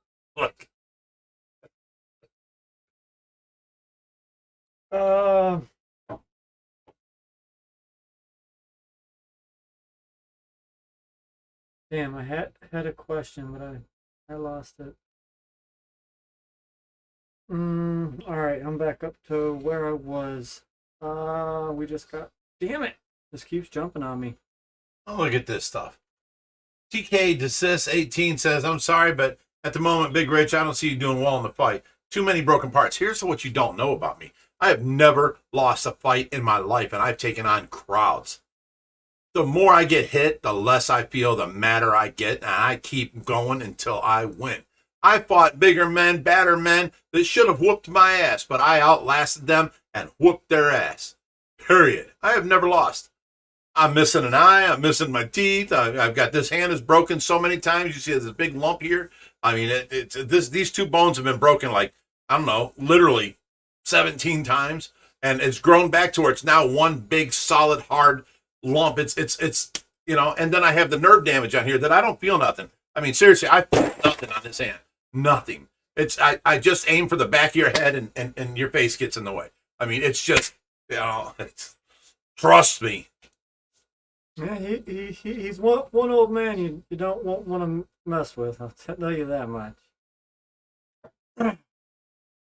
Damn, I had a question, but I lost it. All right, I'm back up to where I was. We just got... Damn it! This keeps jumping on me. Oh, look at this stuff. TK Desist 18 says, I'm sorry, but at the moment, Big Rich, I don't see you doing well in the fight. Too many broken parts. Here's what you don't know about me. I have never lost a fight in my life, and I've taken on crowds. The more I get hit, the less I feel, the madder I get, and I keep going until I win. I fought bigger men, badder men that should have whooped my ass, but I outlasted them and whooped their ass. Period. I have never lost. I'm missing an eye. I'm missing my teeth. I've got this hand is broken so many times. You see this big lump here. I mean, these two bones have been broken like, I don't know, literally 17 times. And it's grown back to where it's now one big, solid, hard lump. It's and then I have the nerve damage on here that I don't feel nothing. I mean, seriously, I feel nothing on this hand. Nothing. I just aim for the back of your head and your face gets in the way. I mean, it's just, trust me. Yeah, he's one old man you don't want to mess with. I'll tell you that much.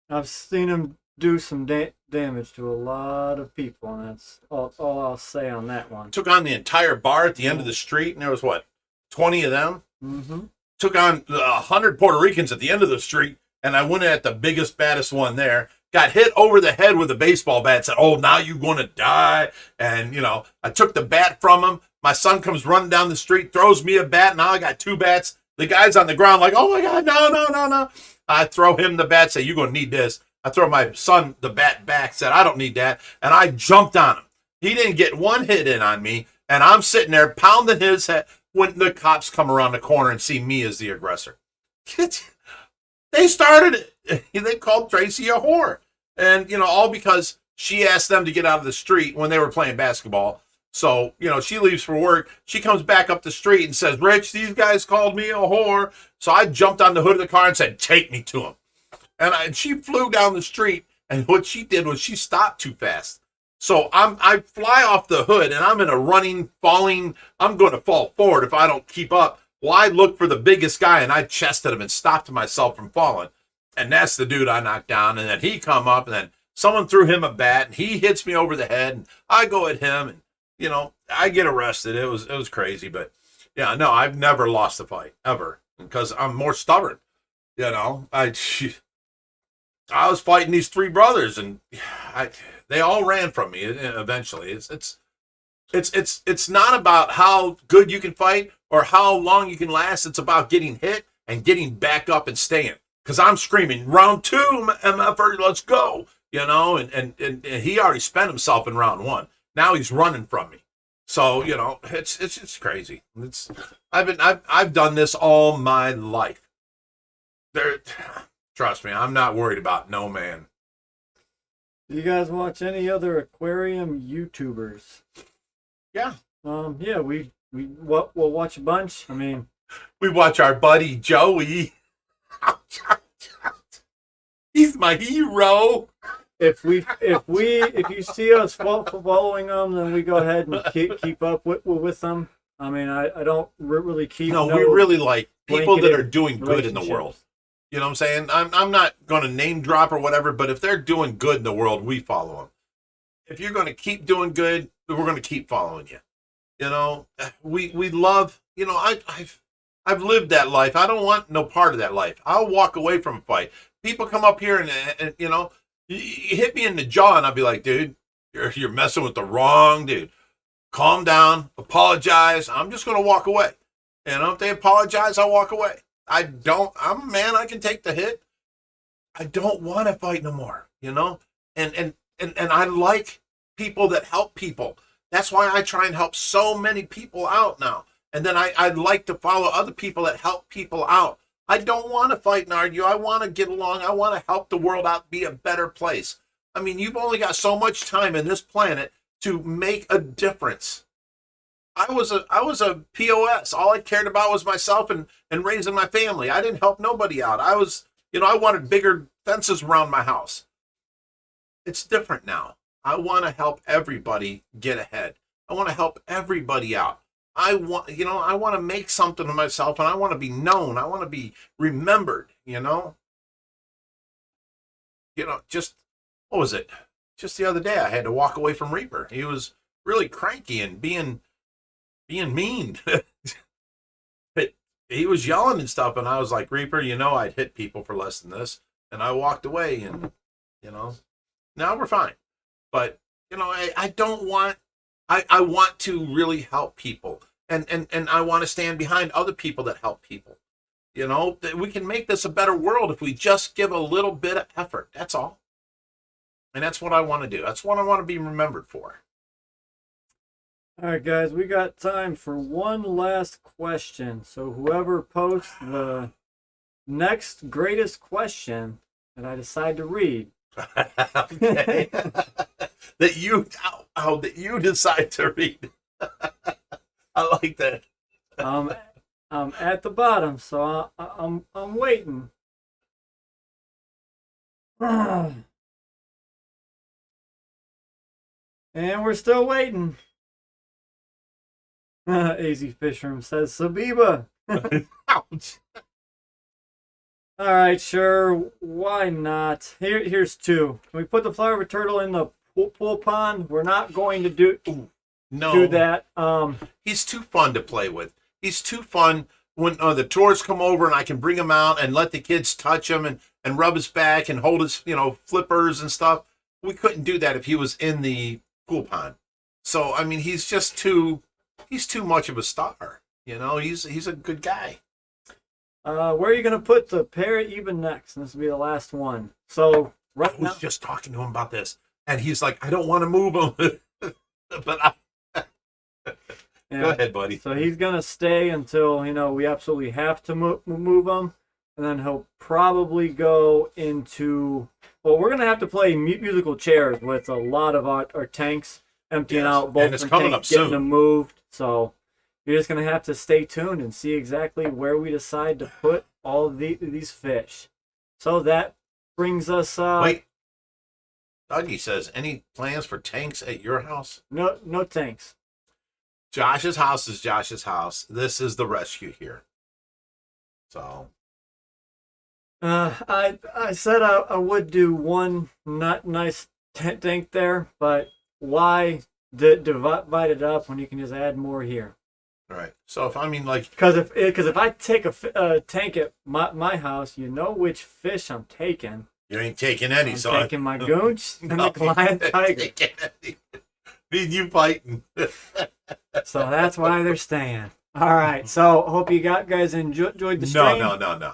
I've seen him do some damage to a lot of people, and that's all I'll say on that one. Took on the entire bar at the end of the street, and there was, 20 of them? Mm-hmm. Took on 100 Puerto Ricans at the end of the street, and I went at the biggest, baddest one there. Got hit over the head with a baseball bat, said, oh, now you're going to die. And, I took the bat from him. My son comes running down the street, throws me a bat. Now I got two bats The guy's on the ground like, oh my God, no, no, no, no. I throw him the bat, say, you're going to need this. I throw my son the bat back, said, I don't need that. And I jumped on him. He didn't get one hit in on me. And I'm sitting there pounding his head when the cops come around the corner and see me as the aggressor. They started it. They called Tracy a whore. And, all because she asked them to get out of the street when they were playing basketball. So, she leaves for work. She comes back up the street and says, Rich, these guys called me a whore. So I jumped on the hood of the car and said, take me to them. And she flew down the street. And what she did was she stopped too fast. So I fly off the hood and I'm in a running, falling. I'm going to fall forward if I don't keep up. Well, I looked for the biggest guy and I chested him and stopped myself from falling. And that's the dude I knocked down. And then he come up and then someone threw him a bat and he hits me over the head. And I go at him and, I get arrested. It was crazy. But, yeah, no, I've never lost a fight, ever. Because I'm more stubborn. I was fighting these three brothers and they all ran from me eventually. It's not about how good you can fight or how long you can last. It's about getting hit and getting back up and staying. Because I'm screaming, round 2, MFR, let's go. And he already spent himself in round 1. Now he's running from me. So, it's crazy. I've done this all my life. Trust me, I'm not worried about no man. Do you guys watch any other aquarium YouTubers? Yeah. Yeah, we'll watch a bunch. I mean, we watch our buddy Joey. He's my hero. If you see us following them, then we go ahead and keep up with them. I mean, I don't really keep. No, we really like people that are doing good in the world. You know what I'm saying? I'm not going to name drop or whatever, but if they're doing good in the world, we follow them. If you're going to keep doing good, we're going to keep following you. We love. I've lived that life. I don't want no part of that life. I'll walk away from a fight. People come up here and you hit me in the jaw, and I'll be like, dude, you're messing with the wrong dude. Calm down, apologize. I'm just going to walk away. If they apologize, I'll walk away. I'm a man, I can take the hit. I don't want to fight no more, And I like people that help people. That's why I try and help so many people out now. And then I like to follow other people that help people out. I don't want to fight and argue. I want to get along. I want to help the world out be a better place. I mean, you've only got so much time in this planet to make a difference. I was a POS. All I cared about was myself and raising my family. I didn't help nobody out. I wanted bigger fences around my house. It's different now. I want to help everybody get ahead. I want to help everybody out. I want to make something of myself, and I want to be known. I want to be remembered, just, what was it? Just the other day, I had to walk away from Reaper. He was really cranky and being mean. But he was yelling and stuff, and I was like, Reaper, I'd hit people for less than this. And I walked away, and, now we're fine. But, I don't want, I want to really help people. And I want to stand behind other people that help people. We can make this a better world if we just give a little bit of effort. That's all. And that's what I want to do. That's what I want to be remembered for. All right, guys, we got time for one last question. So whoever posts the next greatest question that I decide to read. Okay. that you decide to read. I like that. I'm at the bottom, so I'm waiting. And we're still waiting. AZ Fishroom says Sabiba. Ouch. All right, sure. Why not? Here's 2. Can we put the flower turtle in the pool pond? We're not going to do that. He's too fun to play with. He's too fun when the tourists come over and I can bring him out and let the kids touch him and rub his back and hold his flippers and stuff. We couldn't do that if he was in the pool pond. So I mean, he's too much of a star. He's a good guy. Where are you gonna put the parrot even next? This will be the last one. So I right was now, just talking to him about this, and he's like, I don't want to move him. But I, yeah, go ahead, buddy. so he's gonna stay until we absolutely have to move him, and then he'll probably go into. Well, we're gonna have to play musical chairs with a lot of our tanks emptying Yes, out, both and it's different coming tanks up getting soon. them moved. So you're just gonna have to stay tuned and see exactly where we decide to put all of these fish. So that brings us. Wait. Dougie says, any plans for tanks at your house? No tanks. Josh's house is Josh's house. This is the rescue here. So I said I would do one not nice tank there, but why divide it up when you can just add more here? all right. So if I mean like Because if I take a tank at my house, you know which fish I'm taking. you ain't taking any, I'm son. taking my goonch and No, the Goliath you ain't tiger. taking any. Me and you fighting. So that's why they're staying. All right. So hope you guys enjoyed the stream. No.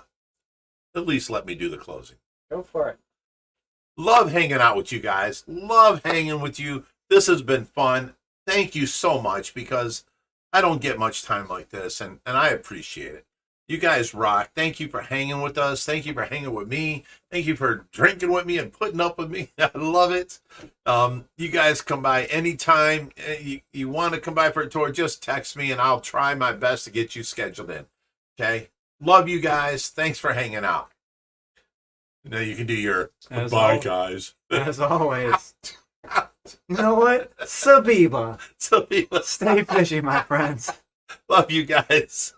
At least let me do the closing. Go for it. Love hanging out with you guys. Love hanging with you. This has been fun. Thank you so much, because I don't get much time like this, and I appreciate it. You guys rock. Thank you for hanging with us. Thank you for hanging with me. Thank you for drinking with me and putting up with me. I love it. You guys come by anytime you want to come by for a tour, just text me and I'll try my best to get you scheduled in. Okay? Love you guys. Thanks for hanging out. Now you can do your As bye, al- guys. As always. You know what? Sabiba. So people Stay fishy, my friends. love you guys.